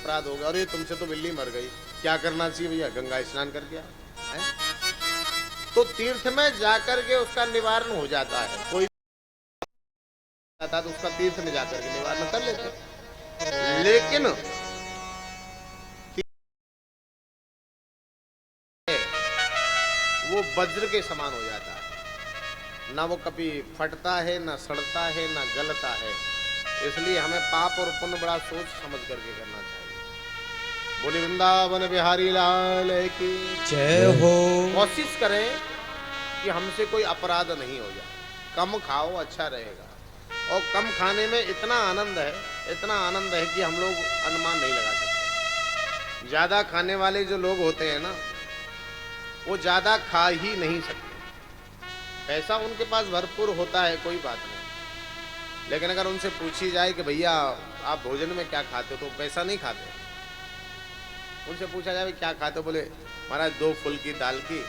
अपराध हो गया, और ये तुमसे तो बिल्ली मर गई, क्या करना चाहिए भैया? गंगा स्नान करके आओ। हैं? तो तीर्थ में जाकर के उसका निवारण हो जाता है। कोई आता तो उसका तीर्थ में जाकर के निवारण कर लेते, लेकिन वो वज्र के समान हो जाता है, ना वो कभी फटता है, ना सड़ता है, ना गलता है। इसलिए हमें पाप और पुण्य बड़ा सोच समझ करके करना चाहिए। बोले वृंदावन बिहारी लाल की जय हो। कोशिश करें कि हमसे कोई अपराध नहीं हो जाए, कम खाओ, अच्छा रहेगा। और कम खाने में इतना आनंद है, इतना आनंद है कि हम लोग अनुमान नहीं लगा सकते। ज्यादा खाने वाले जो लोग होते हैं ना, वो ज्यादा खा ही नहीं सकते। पैसा उनके पास भरपूर होता है, कोई बात नहीं, लेकिन अगर उनसे पूछी जाए कि भैया आप भोजन में क्या खाते हो, तो पैसा नहीं खाते। उनसे पूछा जाए क्या खाते हो, बोले महाराज 2 फुल्की दाल की,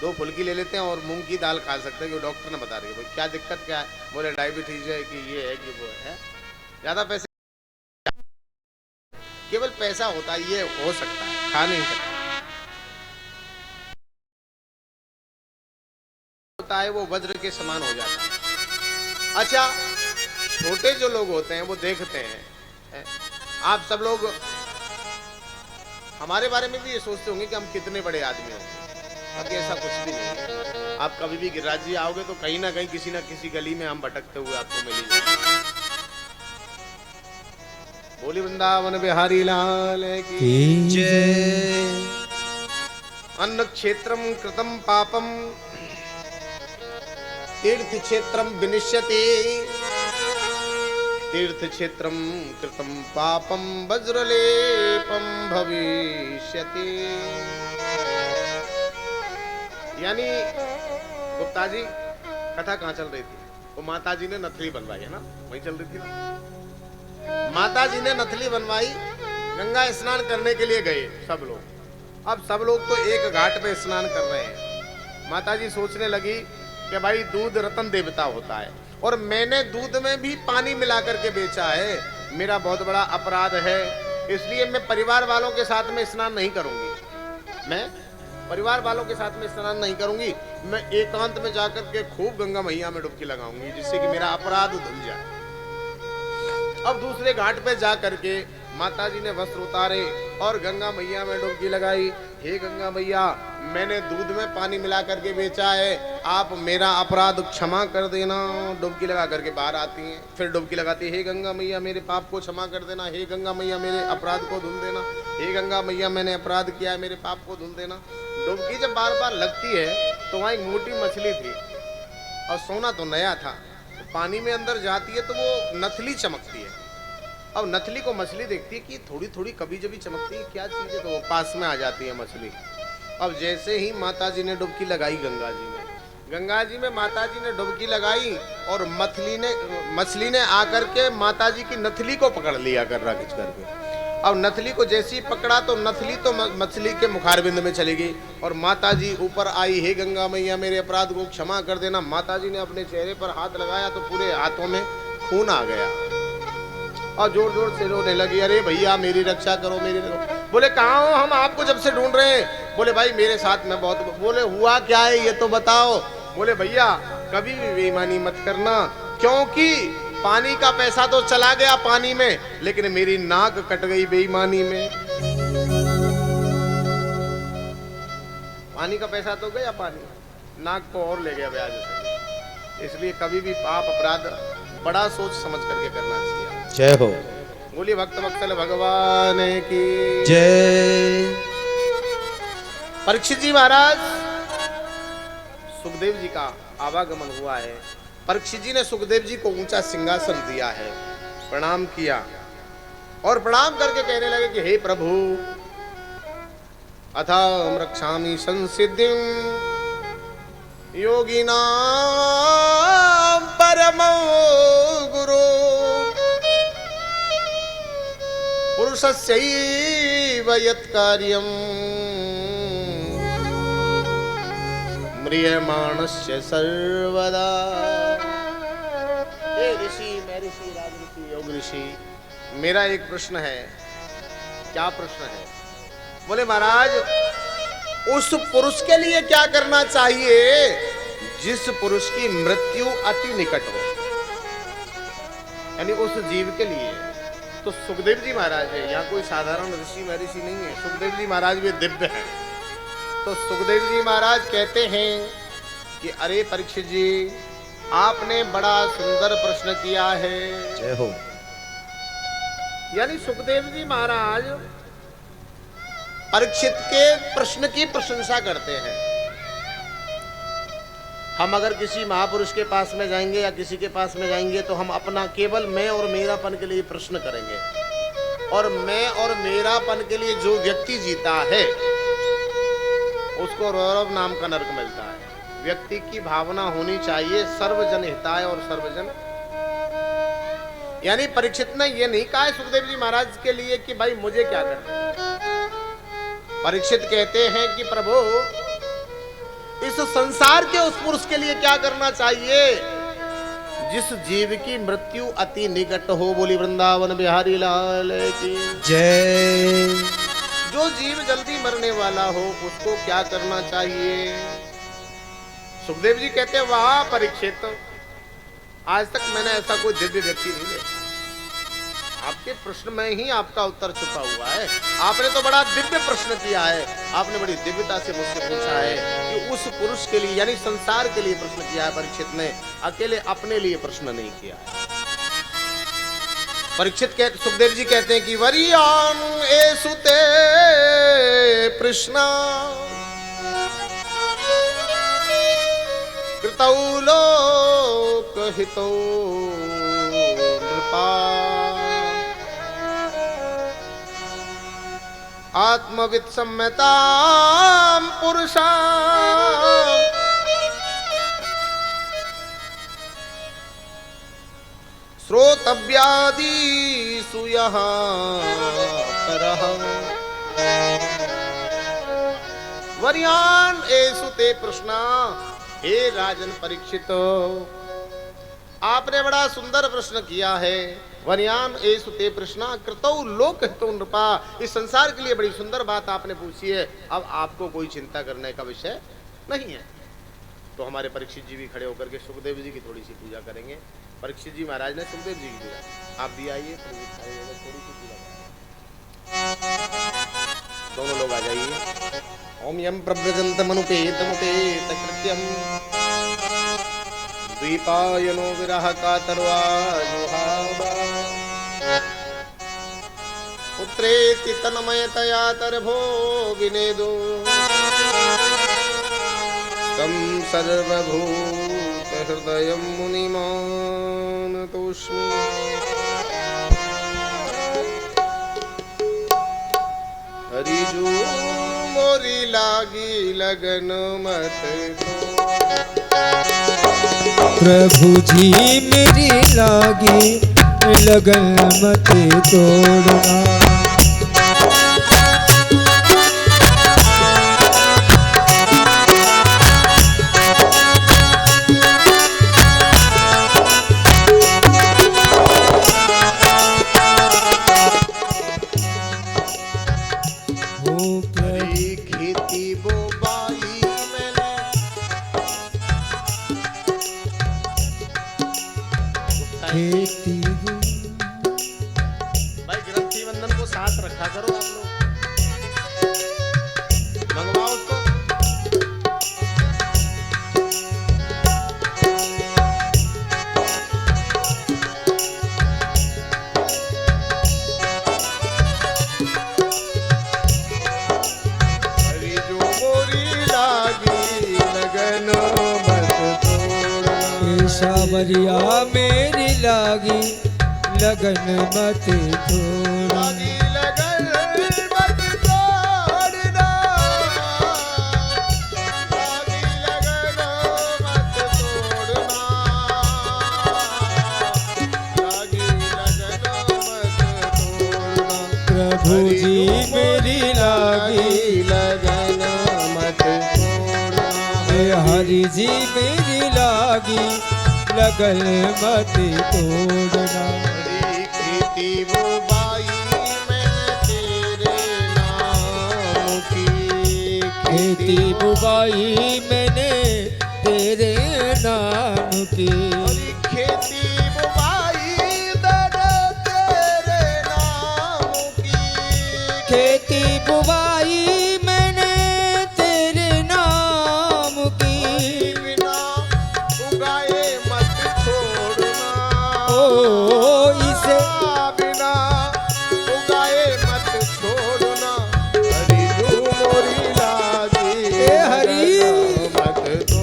2 फुल्की ले लेते हैं और मूंग की दाल खा सकते हैं, कि डॉक्टर ने बता रही है। क्या दिक्कत क्या है? बोले डायबिटीज है, कि ये है, कि वो है। ज्यादा पैसे, केवल पैसा होता है, ये हो सकता है, खा नहीं सकता होता है, वो वज्र के समान हो जाता है। अच्छा, छोटे जो लोग होते हैं वो देखते हैं, आप सब लोग हमारे बारे में भी ये सोचते होंगे कि हम कितने बड़े आदमी होंगे। बाकी ऐसा कुछ भी नहीं है। आप कभी भी गिरिराज जी आओगे तो कहीं ना कहीं किसी ना किसी गली में हम भटकते हुए आपको मिलेंगे। बोली वृंदावन बिहारी लाल की जय। अन्न क्षेत्रम कृतम पापम तीर्थ क्षेत्रम विनिश्यति, तीर्थ क्षेत्रम कृतम पापम वज्रलेपम भविष्यति। यानी गुप्ता जी कथा कहाँ चल रही थी? वो माता जी ने नथली बनवाई है ना, वहीं चल रही थी ना। माता जी ने नथली बनवाई, गंगा स्नान करने के लिए गए सब लोग। अब सब लोग तो एक घाट पे स्नान कर रहे हैं। माता जी सोचने लगी कि भाई दूध रतन देवता होता है, और मैंने दूध में भी पानी मिला करके बेचा है, मेरा बहुत बड़ा अपराध है। इसलिए मैं परिवार वालों के साथ में स्नान नहीं करूंगी, मैं परिवार वालों के साथ में स्नान नहीं करूंगी। मैं एकांत में जाकर के खूब गंगा मैया में डुबकी लगाऊंगी, जिससे कि मेरा अपराध धुल जाए। अब दूसरे घाट पे जा करके माता जी ने वस्त्र उतारे और गंगा मैया में डुबकी लगाई। हे गंगा मैया, मैंने दूध में पानी मिला करके बेचा है, आप मेरा अपराध क्षमा कर देना। डुबकी लगा करके बाहर आती हैं, फिर डुबकी लगाती है, हे गंगा मैया मेरे पाप को क्षमा कर देना, हे गंगा मैया मेरे अपराध को धुल देना, हे गंगा मैया मैंने अपराध किया है, मेरे पाप को धुल देना। डुबकी जब बार बार लगती है तो वहाँ एक मोटी मछली थी और सोना तो नया था, तो पानी में अंदर जाती है तो वो नथली चमकती है। अब नथली को मछली देखती है कि थोड़ी थोड़ी कभी जभी चमकती है, क्या चीज है, तो वो पास में आ जाती है मछली। अब जैसे ही माता जी ने डुबकी लगाई गंगा जी में माता जी ने डुबकी लगाई, और मछली ने आकर के माता जी की नथली को पकड़ लिया कर्रा खींच करके। अब नथली को जैसे ही पकड़ा तो नथली तो मछली के मुखारबिंद में चली गई, और माता जी ऊपर आई, हे गंगा मैया मेरे अपराध को क्षमा कर देना। माता जी ने अपने चेहरे पर हाथ लगाया तो पूरे हाथों में खून आ गया, और जोर जोर से रोने लगी, अरे भैया मेरी रक्षा करो, मेरी रक्षा। बोले कहाँ हो, हम आपको जब से ढूंढ रहे हैं। बोले भाई मेरे साथ में बहुत। बोले हुआ क्या है ये तो बताओ। बोले भैया कभी भी बेईमानी मत करना, क्योंकि पानी का पैसा तो चला गया पानी में, लेकिन मेरी नाक कट गई बेईमानी में। पानी का पैसा तो गया पानी, नाक को और ले गया ब्याज से। इसलिए कभी भी पाप अपराध बड़ा सोच समझ करके करना चाहिए। जय हो। बोलिए भक्त वत्सल भगवान की जय। परीक्षित जी महाराज, सुखदेव जी का आवागमन हुआ है। परीक्षित जी ने सुखदेव जी को ऊंचा सिंहासन दिया है, प्रणाम किया, और प्रणाम करके कहने लगे कि हे प्रभु, अथाम रक्षामि संसिद्धिं योगिनां परमो गुरु पुरुषस्यैव यत्कार्यं म्रियमाणस्य सर्वदा। हे ऋषि, मैं ऋषि, राज ऋषि, योग ऋषि, मेरा एक प्रश्न है क्या प्रश्न है? बोले महाराज, उस पुरुष के लिए क्या करना चाहिए जिस पुरुष की मृत्यु अति निकट हो, यानी उस जीव के लिए। तो सुखदेव जी महाराज है, यहाँ कोई साधारण ऋषि महर्षि नहीं है। सुखदेव जी महाराज भी दिव्य हैं। तो सुखदेव जी महाराज कहते हैं कि अरे परीक्षित जी, आपने बड़ा सुंदर प्रश्न किया है। जय हो। यानी सुखदेव जी महाराज परीक्षित के प्रश्न की प्रशंसा करते हैं। हम अगर किसी महापुरुष के पास में जाएंगे या किसी के पास में जाएंगे तो हम अपना केवल मैं और मेरापन के लिए प्रश्न करेंगे, और मैं और मेरापन के लिए जो व्यक्ति जीता है उसको रौरव नाम का नरक मिलता है। व्यक्ति की भावना होनी चाहिए सर्वजन हिताय और सर्वजन, यानी परीक्षित ने ये नहीं कहा है सुखदेव जी महाराज के लिए कि भाई मुझे क्या करना है। परीक्षित कहते हैं कि प्रभु, इस संसार के उस पुरुष के लिए क्या करना चाहिए जिस जीव की मृत्यु अति निकट हो। बोली वृंदावन बिहारी लाल की जय। जो जीव जल्दी मरने वाला हो उसको क्या करना चाहिए? सुखदेव जी कहते हैं, वाह परीक्षित, आज तक मैंने ऐसा कोई दिव्य व्यक्ति नहीं देखा। आपके प्रश्न में ही आपका उत्तर छुपा हुआ है। आपने तो बड़ा दिव्य प्रश्न किया है। आपने बड़ी दिव्यता से मुझसे पूछा है कि उस पुरुष के लिए, यानी संसार के लिए प्रश्न किया है। परीक्षित ने अकेले अपने लिए प्रश्न नहीं किया। परीक्षित कहते, सुखदेव जी कहते हैं कि वरियान एसुते प्रश्न कृतौ लोक हितो नृपा आत्मविद सम्यताम पुरुषाम श्रोतव्यादिषु यः परः वर्यान एषु ते प्रश्ना। हे राजन परीक्षित, आपने बड़ा सुंदर प्रश्न किया है। वरियान एषु ते प्रश्ना कृतौ लोक हितो नृपा। इस संसार के लिए बड़ी सुंदर बात आपने पूछी है। अब आपको कोई चिंता करने का विषय नहीं है। तो हमारे परीक्षित जी भी खड़े होकर के सुखदेव जी की थोड़ी सी पूजा करेंगे। परीक्षित जी महाराज ने सुखदेव जी की पूजा, आप भी आइए, थोड़ी सी पूजा। दोनों लोग आ जाइए। ओम यम प्रव्रजन्तमनुपेतमुपेत कृत्यम द्वीपायनो विरह कातर्वाजुहावा पुत्रेति तन्मयतया तर्भो विनेदो तं सर्वभूत हृदयं मुनिमानतोऽस्मि। हरिजू मोरी लागी लगन मत को, प्रभु जी मेरी लागी लगन मत तोड़ना। खेती बोबाई मैंने, खेती भाई ग्रंथी बंधन को साथ रखा करो आप लोग, मंगवाओ उसको। हरी जो मोरी लागी लगन मत तोड़ना। सावरिया मेरी लागी लगन मत तोड़ना। लागी लगन मत तोड़ना। लागी लगन मत तोड़ना। लागी लगन मत तोड़ना। प्रभु जी मेरी लागी लगन मत तोड़ना। हे हरि जी मेरी लागी लगन मत तोड़ना। बड़ी खेती बोबाई मैंने तेरे खेती बुवाई मैंने तेरे नाम की। हरी खेती बुवाई मैंने तेरे नाम की। खेती बुवाई मैंने तेरे नाम की। बिना उगाए मत छोड़ना। ओ इसे बिना उगाए मत छोड़ना। हरी जो मोरी लागी हरी मत दो।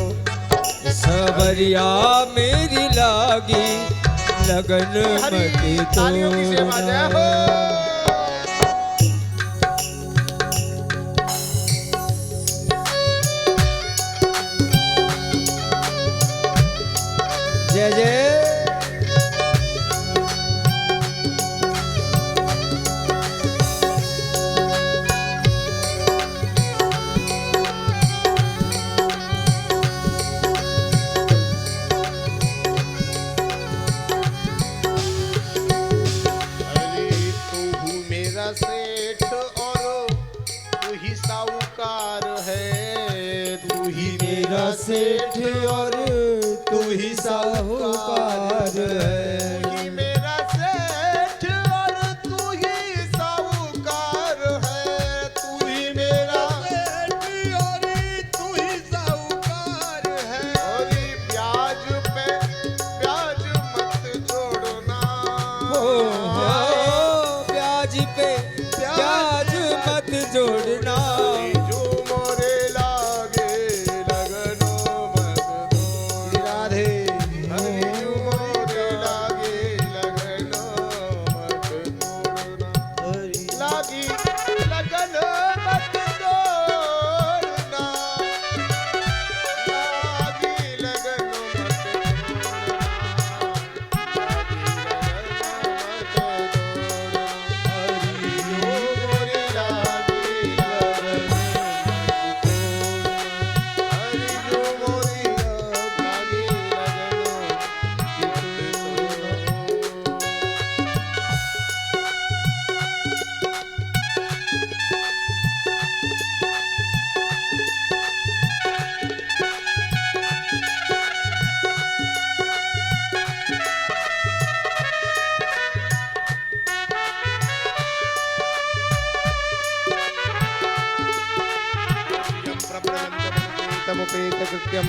सवरिया मेरी लागी लगन हरी मत तालियों की सेवा जय हो। जय जय। हरी तू मेरा सेठ और तू ही साहूकार है। तू ही मेरा सेठ और तू ही साहूकार है। तू ही मेरा सेठ और तू ही साहूकार है। तू ही मेरा सेठ और तू ही साहूकार है। और ब्याज पे ब्याज मत जोड़ना। ओ ब्याज पे ब्याज मत जोड़ना। जो मोरे लागे लगनो मत दो। राधे हरी जो मोरे लागे लगनो मत तोड़ना। लागी लगन मत तोड़ना। लागी लगन मत तोड़ना। हरी जो मोरे लागे लगनो मत तोड़ना। हरी जो मोरे लागे लगनो मत तोड़ना। तमुपेतकृत्यं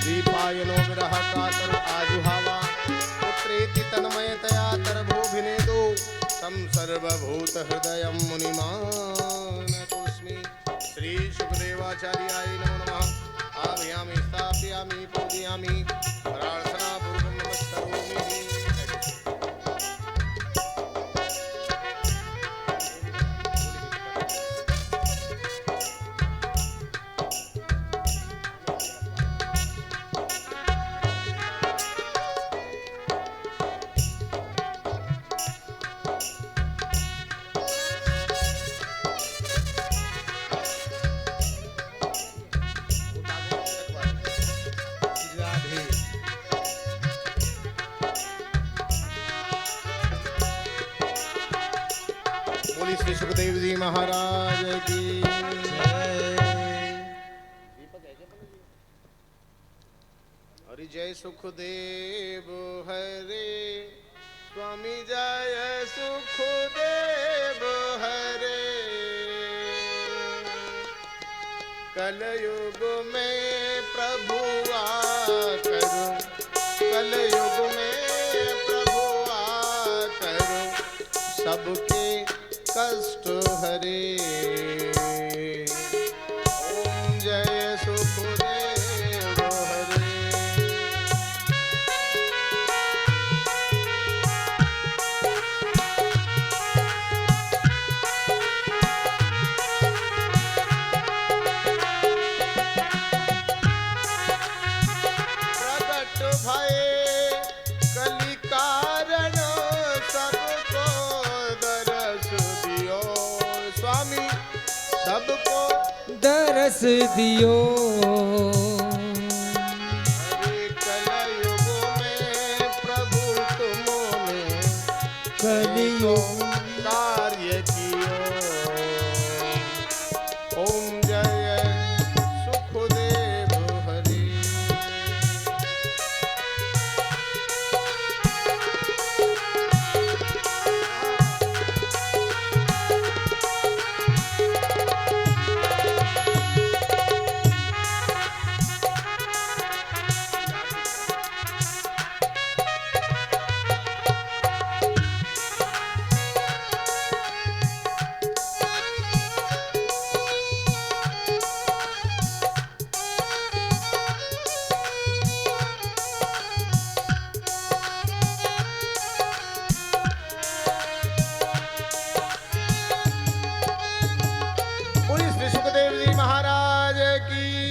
दीपायनो विरह कातर आजुहावा पुत्रेति तन्मयतया तरभोभिनेदो तं सर्वभूतहृदयं मुनिमानतोऽस्मि। श्री सुखदेवाचार्याय नमो नमः। आभयामि स्थापयामि पूजयामि प्रार्थनापूर्वकं नमस्करोमि। बोली श्री सुखदेव जी महाराज की हरि जय सुखदेव हरे स्वामी जय सुखदेव हरे। कलयुग में प्रभु आकर कलयुग में प्रभु आकर सबके कष्ट हरे। ओम जय सुखदेव हरे। प्रकट भये कलि कारण सबको दरस दियो। स्वामी सबको दरस दियो। हरे कलयुग में प्रभु तुमने कलियुग कार्य कियो। ओम जय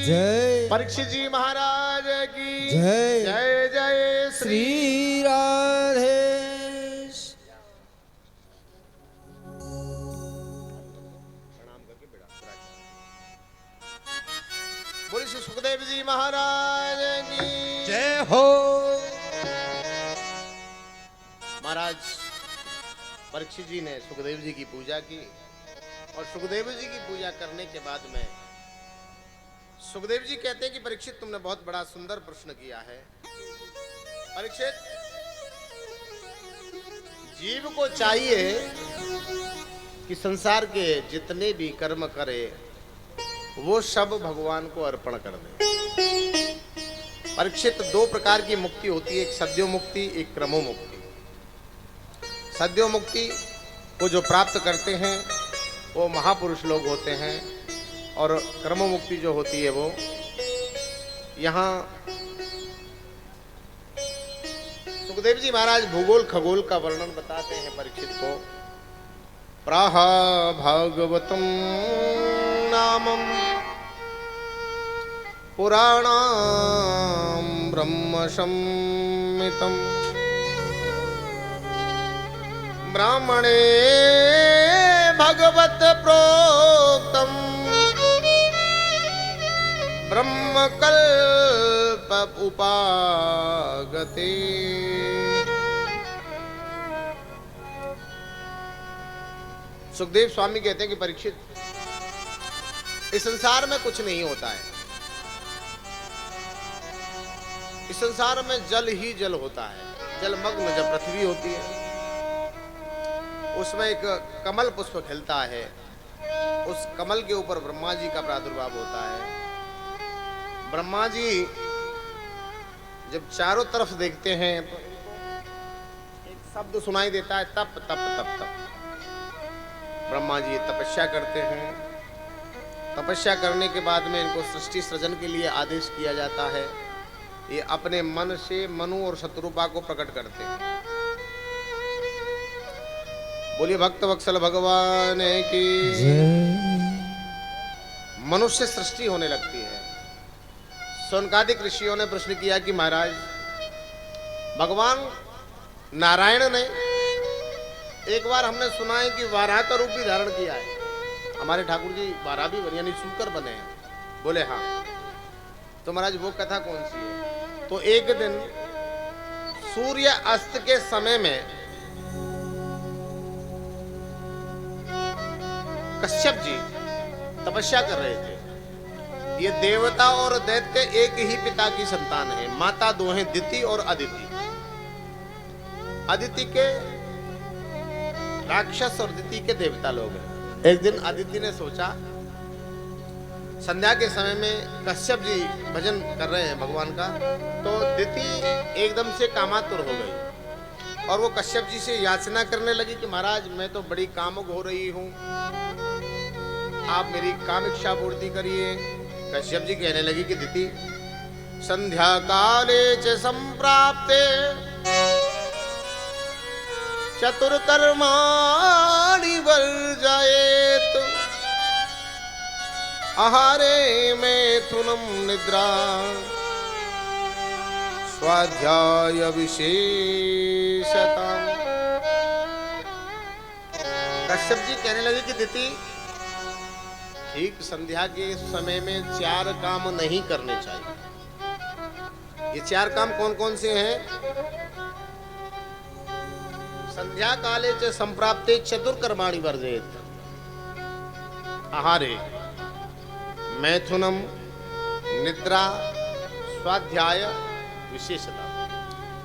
जय परीक्षित जी महाराज की जय जय जय श्री श्री राधे प्रणाम करके बेड़ा बोलिए श्री सुखदेव जी महाराज की जय हो। महाराज परीक्षित जी ने सुखदेव जी की पूजा की और सुखदेव जी की पूजा करने के बाद में सुखदेव जी कहते हैं कि परीक्षित तुमने बहुत बड़ा सुंदर प्रश्न किया है। परीक्षित, जीव को चाहिए कि संसार के जितने भी कर्म करे वो सब भगवान को अर्पण कर दे। परीक्षित, दो प्रकार की मुक्ति होती है, एक सद्यो मुक्ति, एक क्रमो मुक्ति। सद्यो मुक्ति को जो प्राप्त करते हैं वो महापुरुष लोग होते हैं और क्रमो मुक्ति जो होती है वो यहाँ सुखदेव जी महाराज भूगोल खगोल का वर्णन बताते हैं परीक्षित को। प्राह भागवतम नामम पुराणाम ब्रह्म संहितम ब्राह्मणे भगवत प्रोक्तम ब्रह्मकल्प उपागते। सुखदेव स्वामी कहते हैं कि परीक्षित, इस संसार में कुछ नहीं होता है, इस संसार में जल ही जल होता है। जलमग्न जब पृथ्वी होती है उसमें एक कमल पुष्प खिलता है, उस कमल के ऊपर ब्रह्मा जी का प्रादुर्भाव होता है। ब्रह्मा जी जब चारों तरफ देखते हैं तो एक शब्द सुनाई देता है, तप तप तप तप। ब्रह्मा जी तपस्या करते हैं। तपस्या करने के बाद में इनको सृष्टि सृजन के लिए आदेश किया जाता है। ये अपने मन से मनु और शत्रुपा को प्रकट करते हैं। बोलिए भक्त वत्सल भगवान की। मनुष्य सृष्टि होने लगती है। सौनकादिक ऋषियों ने प्रश्न किया कि महाराज, भगवान नारायण ने एक बार हमने सुना है कि वाराह का रूप भी धारण किया है, हमारे ठाकुर जी वाराह भी बने यानी शूकर बने हैं। बोले हाँ। तो महाराज वो कथा कौन सी है? तो एक दिन सूर्य अस्त के समय में कश्यप जी तपस्या कर रहे थे। ये देवता और दैत्य एक ही पिता की संतान है। माता दो हैं, दिति और अदिति। अदिति के राक्षस और दिति के देवता लोग हैं। एक दिन अदिति ने सोचा, संध्या के समय में कश्यप जी भजन कर रहे हैं भगवान का, तो दिति एकदम से कामातुर हो गई और वो कश्यप जी से याचना करने लगी कि महाराज मैं तो बड़ी कामुक हो रही हूँ, आप मेरी काम इच्छा पूर्ति करिए। कश्यप जी कहने लगी कि दिति, संध्या काले च संप्राप्ते चतुर्कर्माणि वर्जयेत् आहारे मैथुनं निद्रा स्वाध्याय विशेषता। कश्यप जी कहने लगे कि दिति, ठीक संध्या के समय में 4 काम नहीं करने चाहिए। ये 4 काम कौन कौन से हैं? संध्या काले च संप्राप्ते चतुर्कर्माणि वर्जयेत् आहारे मैथुनम निद्रा स्वाध्याय विशेषता।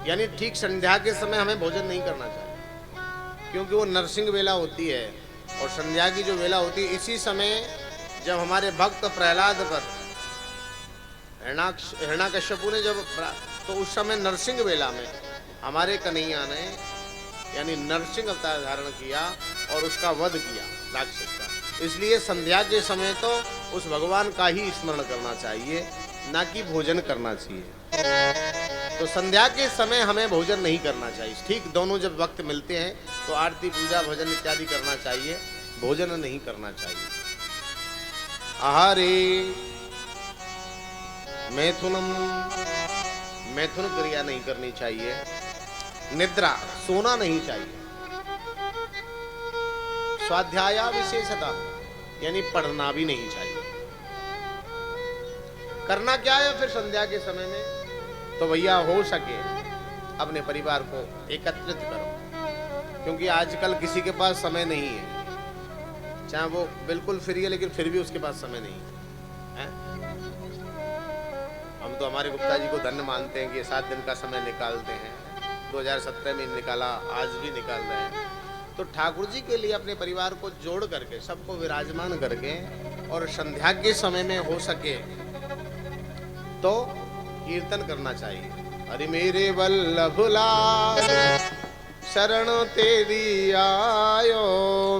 यानी ठीक संध्या के समय हमें भोजन नहीं करना चाहिए, क्योंकि वो नरसिंह वेला होती है और संध्या की जो वेला होती है, इसी समय जब हमारे भक्त प्रहलाद पर हिरण्याकश्यपु ने जब, तो उस समय नरसिंह वेला में हमारे कन्हैया ने यानी नरसिंह अवतार धारण किया और उसका वध किया राक्षस का। इसलिए संध्या के समय तो उस भगवान का ही स्मरण करना चाहिए, ना कि भोजन करना चाहिए। तो संध्या के समय हमें भोजन नहीं करना चाहिए। ठीक दोनों जब वक्त मिलते हैं तो आरती पूजा भजन इत्यादि करना चाहिए, भोजन नहीं करना चाहिए। आहारे मैथुनम, मैथुन क्रिया नहीं करनी चाहिए। निद्रा, सोना नहीं चाहिए। स्वाध्याय विशेषता यानी पढ़ना भी नहीं चाहिए। करना क्या है फिर संध्या के समय में? तो भैया हो सके अपने परिवार को एकत्रित करो, क्योंकि आजकल किसी के पास समय नहीं है। चाहे वो बिल्कुल फ्री है लेकिन फिर भी उसके पास समय नहीं है। हम तो हमारे गुप्ता जी को धन्य मानते हैं कि 7 दिन का समय निकालते हैं। 2017 में निकाला, आज भी निकाल रहे हैं। तो ठाकुर जी के लिए अपने परिवार को जोड़ करके, सबको विराजमान करके, और संध्या के समय में हो सके तो कीर्तन करना चाहिए। अरे मेरे वल्लभ लाल शरण तेरी आयो,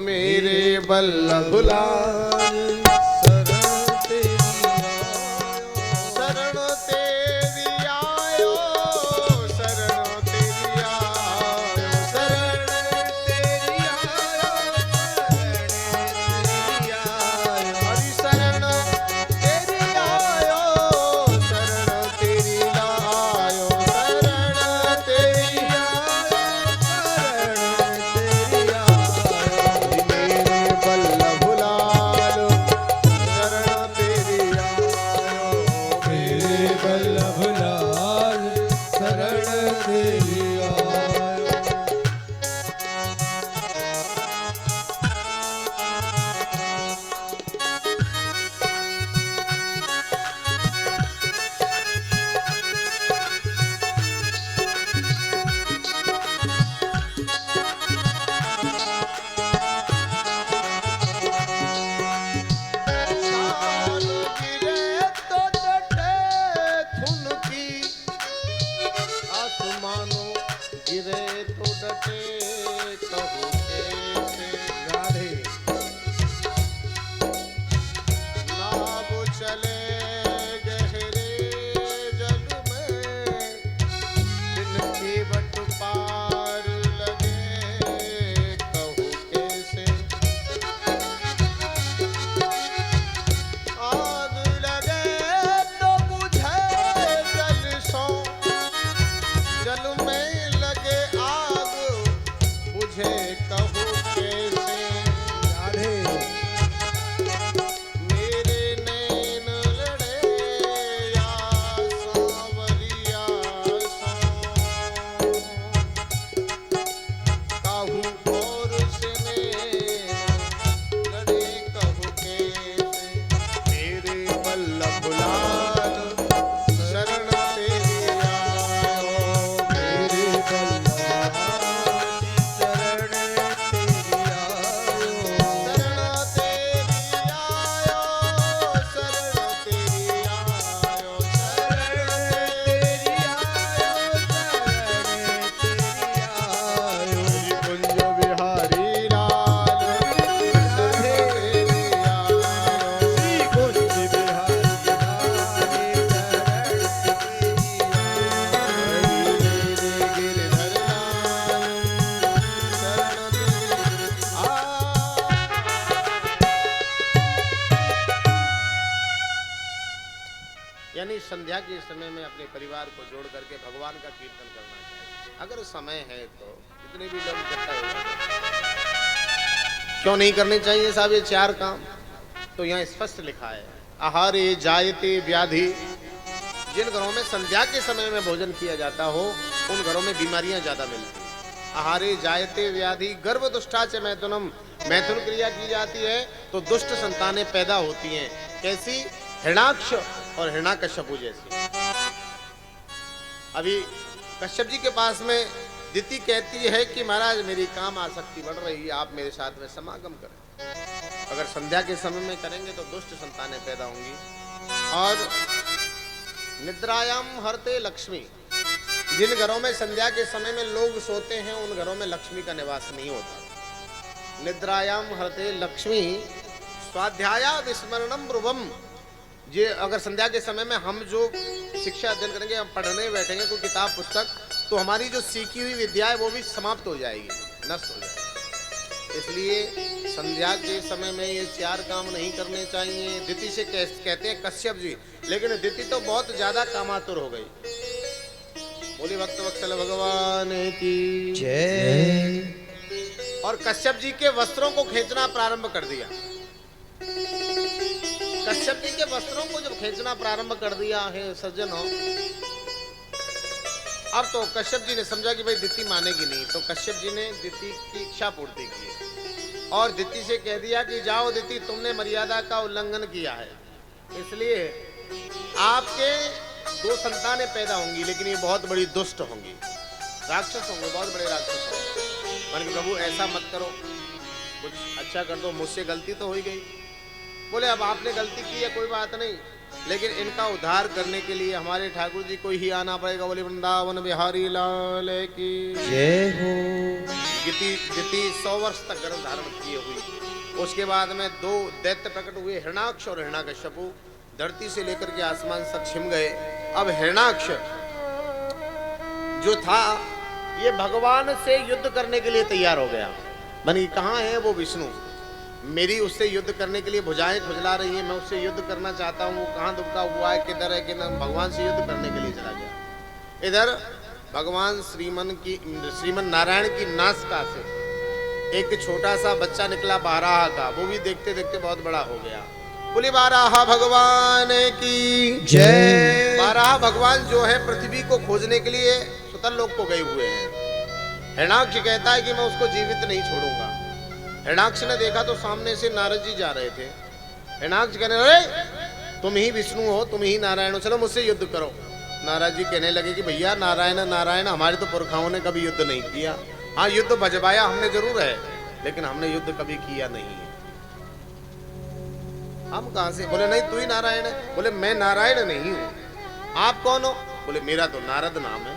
मेरे वल्लभ लाल यानी संध्या के समय में अपने परिवार को जोड़ करके भगवान का कीर्तन करना चाहिए। अगर समय है तो इतने भी लोग इकट्ठा हो जाते, क्यों नहीं करने चाहिए साहब ये 4 काम? तो यहाँ स्पष्ट लिखा है, आहारे जायते व्याधि। जिन घरों में संध्या के समय में भोजन किया जाता हो उन घरों में बीमारियां ज्यादा मिलती हैं। आहारे जायते व्याधि, गर्भ दुष्टाच मैथुनम, मैथुन क्रिया की जाती है तो दुष्ट संतानें पैदा होती हैं। कैसी? हिरणाक्ष और हिरणाकश्यपु जैसी। अभी कश्यप जी के पास में दिति कहती है कि महाराज मेरी काम आसक्ति बढ़ रही है, आप मेरे साथ में समागम करें। अगर संध्या के समय में करेंगे तो दुष्ट संतानें पैदा होंगी। और निद्रायाम हरते लक्ष्मी, जिन घरों में संध्या के समय में लोग सोते हैं उन घरों में लक्ष्मी का निवास नहीं होता। निद्रायाम हरते लक्ष्मी स्वाध्याया विस्मरणम ब्रुवम। ये अगर संध्या के समय में हम जो शिक्षा अध्ययन करेंगे, हम पढ़ने बैठेंगे कोई किताब पुस्तक, तो हमारी जो सीखी हुई विद्या है वो भी समाप्त हो जाएगी, नष्ट हो जाएगी। इसलिए संध्या के समय में ये 4 काम नहीं करने चाहिए। दिति से कहते हैं कश्यप जी, लेकिन दिति तो बहुत ज्यादा कामातुर हो गई। बोली भक्त वत्सल भगवान की जय। और कश्यप जी के वस्त्रों को खींचना प्रारंभ कर दिया। कश्यप जी के वस्त्रों को जब खींचना प्रारंभ कर दिया है सज्जनों, अब तो कश्यप जी ने समझा कि भाई दिति मानेगी नहीं, तो कश्यप जी ने दिति की इच्छा पूर्ति की और दिति से कह दिया कि जाओ दिति, तुमने मर्यादा का उल्लंघन किया है, इसलिए आपके 2 संतानें पैदा होंगी, लेकिन ये बहुत बड़ी दुष्ट होंगी, राक्षस होंगे, बहुत बड़े राक्षस होंगे। मैंने कहा प्रभु ऐसा मत करो, कुछ अच्छा कर दो, मुझसे गलती तो हो ही गई। बोले अब आपने गलती की है कोई बात नहीं, लेकिन इनका उद्धार करने के लिए हमारे ठाकुर जी को ही आना पड़ेगा। बोले वृंदावन बिहारी लाल की जय हो। दिति 100 वर्ष तक गर्भ धारण किए हुई। उसके बाद में 2 दैत्य प्रकट हुए, हिरणाक्ष और हिरण्यकश्यपु, धरती से लेकर के आसमान तक छिम गए। अब हिरणाक्ष जो था ये भगवान से युद्ध करने के लिए तैयार हो गया। बनी कहाँ है वो विष्णु, मेरी उससे युद्ध करने के लिए भुजाएं खुजला रही हैं, मैं उससे युद्ध करना चाहता हूँ, वो कहाँ दुबका हुआ है, किधर है कि भगवान से युद्ध करने के लिए चला गया। इधर भगवान श्रीमन नारायण की नासिका से एक छोटा सा बच्चा निकला बाराह का, वो भी देखते देखते बहुत बड़ा हो गया। बोली बाराह भगवान की जय। बाराह भगवान जो है पृथ्वी को खोजने के लिए सुतल लोक को गए हुए हैं। हिरणाक्ष कहता है कि मैं उसको जीवित नहीं छोड़ूंगा। हिरणाक्ष ने देखा तो सामने से नारद जी जा रहे थे। हिरणाक्ष कहने अरे तुम ही विष्णु हो, तुम ही नारायण हो, चलो मुझसे युद्ध करो। नारद जी कहने लगे कि भैया नारायण नारायण, हमारे तो पुरखाओं ने कभी युद्ध नहीं किया। हाँ युद्ध भजवाया हमने जरूर है, लेकिन हमने युद्ध कभी किया नहीं है। हम कहां से? बोले नहीं तू ही नारायण है। बोले मैं नारायण नहीं हूं। आप कौन हो? बोले मेरा तो नारद नाम है।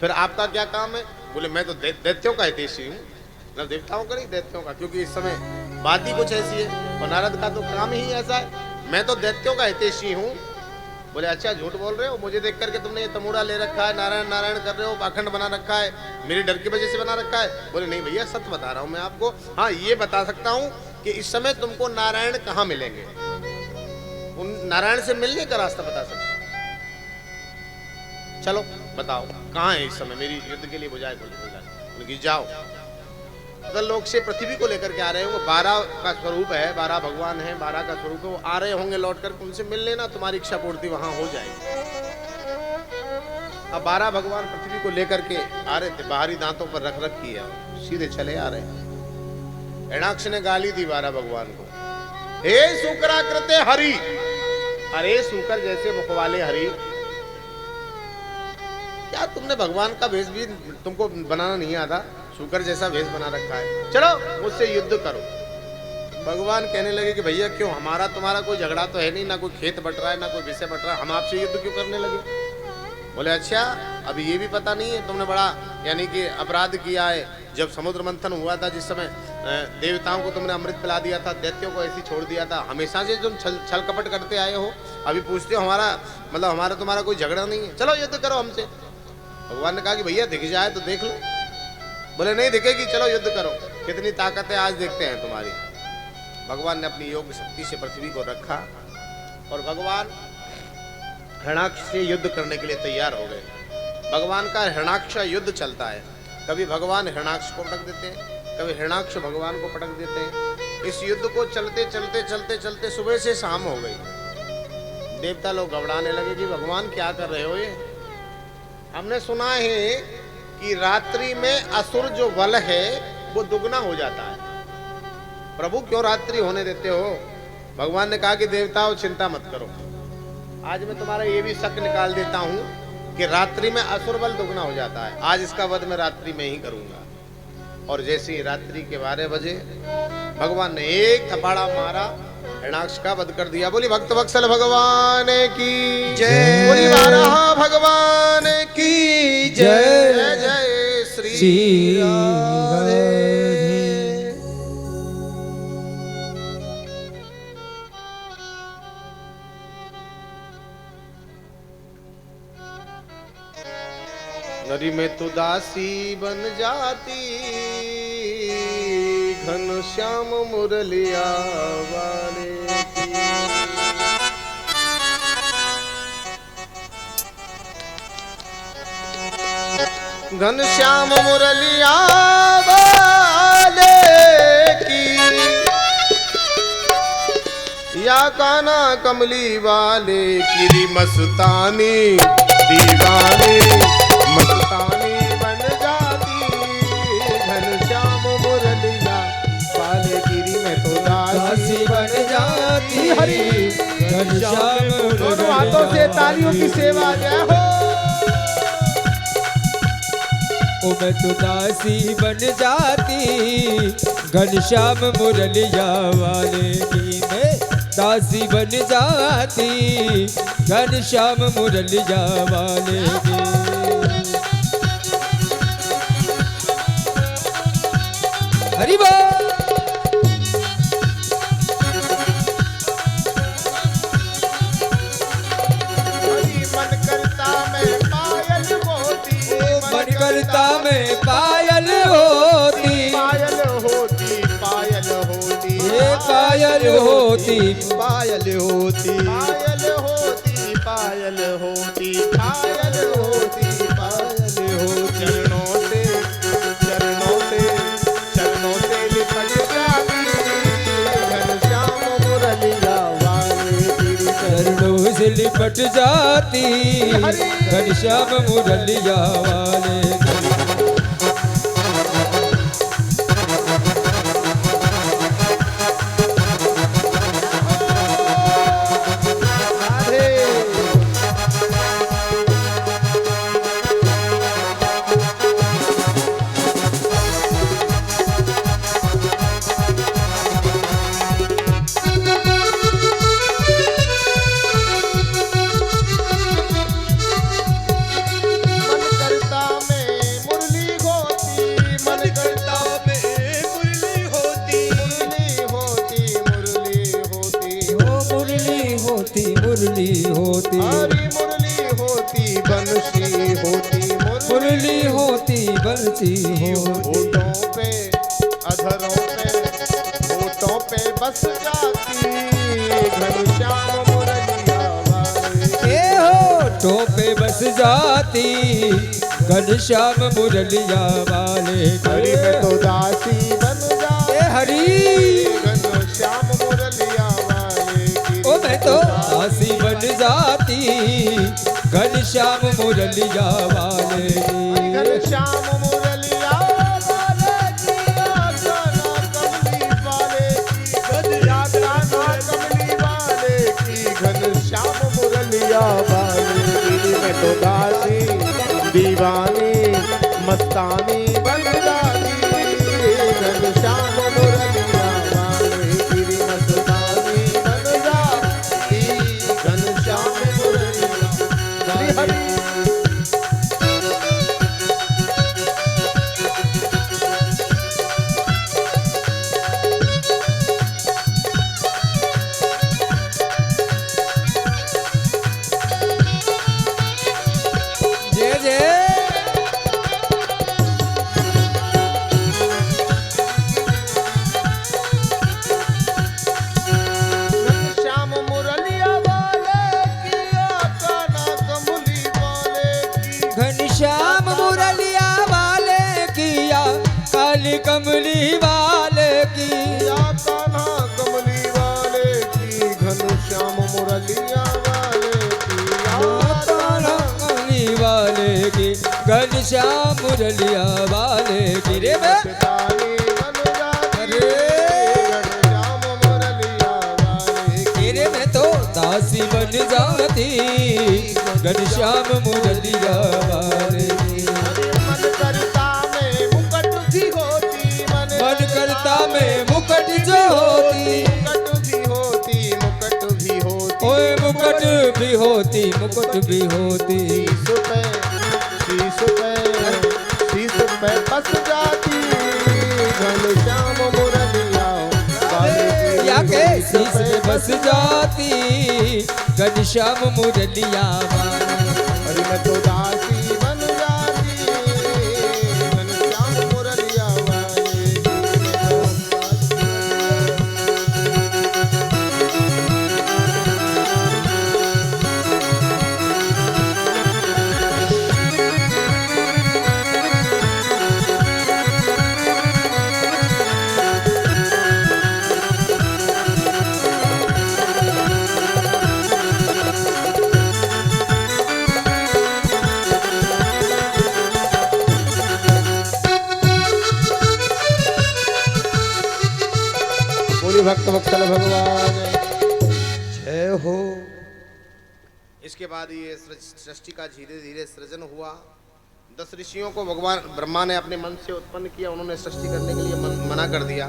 फिर आपका क्या काम है? बोले मैं तो दैत्यों का हितैषी हूँ, न देवताओं का नहीं दैत्यों का, क्योंकि इस समय बात ही कुछ ऐसी है और नारद का तो काम ही ऐसा है, मैं तो दैत्यों का हितैषी हूँ। बोले अच्छा झूठ बोल रहे हो, मुझे देख करके तुमने ये तमूड़ा ले रखा है, नारायण नारायण कर रहे हो, पाखंड बना रखा है, मेरे डर की वजह से बना रखा है? बोले नहीं भैया सच बता रहा हूँ मैं आपको। हाँ ये बता सकता हूँ कि इस समय तुमको नारायण कहाँ मिलेंगे, उन नारायण से मिलने का रास्ता बता सकता हूँ। चलो बताओ कहाँ है इस समय, मेरी युद्ध के लिए बुझाए उनकी जाओ। अगर लोग से पृथ्वी को लेकर के आ रहे हो, 12 का स्वरूप है, 12 भगवान है, 12 का स्वरूप है, वो आ रहे होंगे लौट कर, उनसे मिल लेना, तुम्हारी इच्छा पूर्ति वहां हो जाएगी। अब 12 भगवान पृथ्वी को लेकर के आ रहे थे, बाहरी दांतों पर रख रखी है, सीधे चले आ रहे हैं। हिरणाक्ष ने गाली दी 12 भगवान को, हे शुक्राकृते हरि, अरे शुक्र जैसे मुख वाले हरि, क्या तुमने भगवान का भेष भी तुमको बनाना नहीं आता? शुक्र जैसा भेष बना रखा है, चलो मुझसे युद्ध करो। भगवान कहने लगे कि भैया क्यों, हमारा तुम्हारा कोई झगड़ा तो है नहीं, ना कोई खेत बट रहा है, ना कोई विषय बट रहा है, हम आपसे युद्ध क्यों करने लगे? बोले अच्छा अभी ये भी पता नहीं है तुमने बड़ा यानी कि अपराध किया है। जब समुद्र मंथन हुआ था, जिस समय देवताओं को तुमने अमृत पिला दिया था, दैत्यों को ऐसे छोड़ दिया था, हमेशा से तुम छल कपट करते आए हो, अभी पूछते हो हमारा मतलब हमारा तुम्हारा कोई झगड़ा नहीं है, चलो युद्ध करो हमसे। भगवान ने कहा कि भैया दिख जाए तो देख लो। बोले नहीं दिखेगी, चलो युद्ध करो, कितनी ताकत है आज देखते हैं तुम्हारी। भगवान ने अपनी योग शक्ति से पृथ्वी को रखा और भगवान हिरणाक्ष से युद्ध करने के लिए तैयार हो गए। भगवान का हिरणाक्ष युद्ध चलता है, कभी भगवान हिरणाक्ष को पटक देते हैं, कभी हिरणाक्ष भगवान को पटक देते हैं। इस युद्ध को चलते चलते चलते चलते सुबह से शाम हो गई। देवता लोग घबराने लगे कि भगवान क्या कर रहे हो ये? हमने सुना है कि रात्रि में असुर जो बल है वो दुगना हो जाता है, प्रभु क्यों रात्रि होने देते हो? भगवान ने कहा कि देवताओं चिंता मत करो, आज मैं तुम्हारा ये भी शक निकाल देता हूँ कि रात्रि में असुर बल दुगना हो जाता है, आज इसका वध मैं रात्रि में ही करूंगा। और जैसे ही रात्रि के 12 बजे भगवान ने एक थपाड़ा मारा, हिरणाक्ष का वध कर दिया। बोली भक्त वत्सल भगवान की जय, बोली बारह भगवान की जय, जय जय श्री राधे। नरी में तू दासी बन जाती, घनश्याम मुरलिया वाले की। घनश्याम मुरलिया वाले की, या काना कमली वाले की। मस्तानी दीवानी मस्तानी बन जाती, घनश्याम मुरलिया वाले की। मैं तो दासी बन जाती। हरी घनश्याम दोनों हाथों से तालियों की सेवा जय हो। ओ मैं तो दासी बन जाती, घनश्याम मुरलिया वाले की। मैं दासी बन जाती, घनश्याम मुरलिया वाले की। हरि बोल। मन करता मैं पायल होती, मन करता मैं पायल होती, पायल होती, पायल होती, ये पायल होती, पायल होती, पायल होती, पायल होती, पायल होती, पायल होती। चरणों से चरणों से चरणों से लिपट जाती, घनश्याम मुरलिया वाले की। चरणों से लिपट जाती, घनश्याम मुरलिया वाले की। मुरली होती, हरी मुरली होती, बंसी होती, मुरली होती, बंसी होती। होठों पे अधरों पे होठों पे बस जाती, घनश्याम मुरलिया वाले। ए होठों पे बस जाती, घनश्याम मुरलिया वाले हरी में तो दासी बन जाती, हरी घनश्याम मुरलिया वाले की। ओ मैं तो दासी बन जाती, घनश्याम मुरलिया वाले की। घनश्याम मुरलिया वाले की, आजाना कमली वाले की, आजाना कमली वाले की, घनश्याम मुरलिया वाले की। मैं तो दासी दीवानी मस्तानी बन जाती, घनश्याम मुरलिया वाले की। मस्तानी बन जाती, घनश्याम मुरलिया वाले की। जय जय घनश्याम मुरलिया वाले की, आकाना कमली वाले की। घनश्याम मुरलिया वाले किया, काली कमली वाले की। आकाना कमली वाले की, घनश्याम मुरलिया वाले की। काला कमली वाले की, घनश्याम मुरलिया वाले की। रे मैं मस्तानी बन जाती, अरे घनश्याम मुरलिया वाले की। रे मैं तो दासी बन जाती, घनश्याम मुरलिया वाले की। मन करता मैं मुकुट भी होती, मन करता मैं मुकुट जो होती, मुकुट भी होती, मुकुट भी होती। ओए मुकुट भी होती, मुकुट भी होती। शीश पे बस जाती, घनश्याम मुरलिया वाले की। या के शीश में बस जाती, घनश्याम मुरलिया वाले। अरे मैं तो दासी बन जाती, घनश्याम मुरलिया वाले की। भक्त वत्सल भगवान जय हो। इसके बाद ये सृष्टि का धीरे धीरे सृजन हुआ। 10 ऋषियों को भगवान ब्रह्मा ने अपने मन से उत्पन्न किया, उन्होंने सृष्टि करने के लिए मना कर दिया।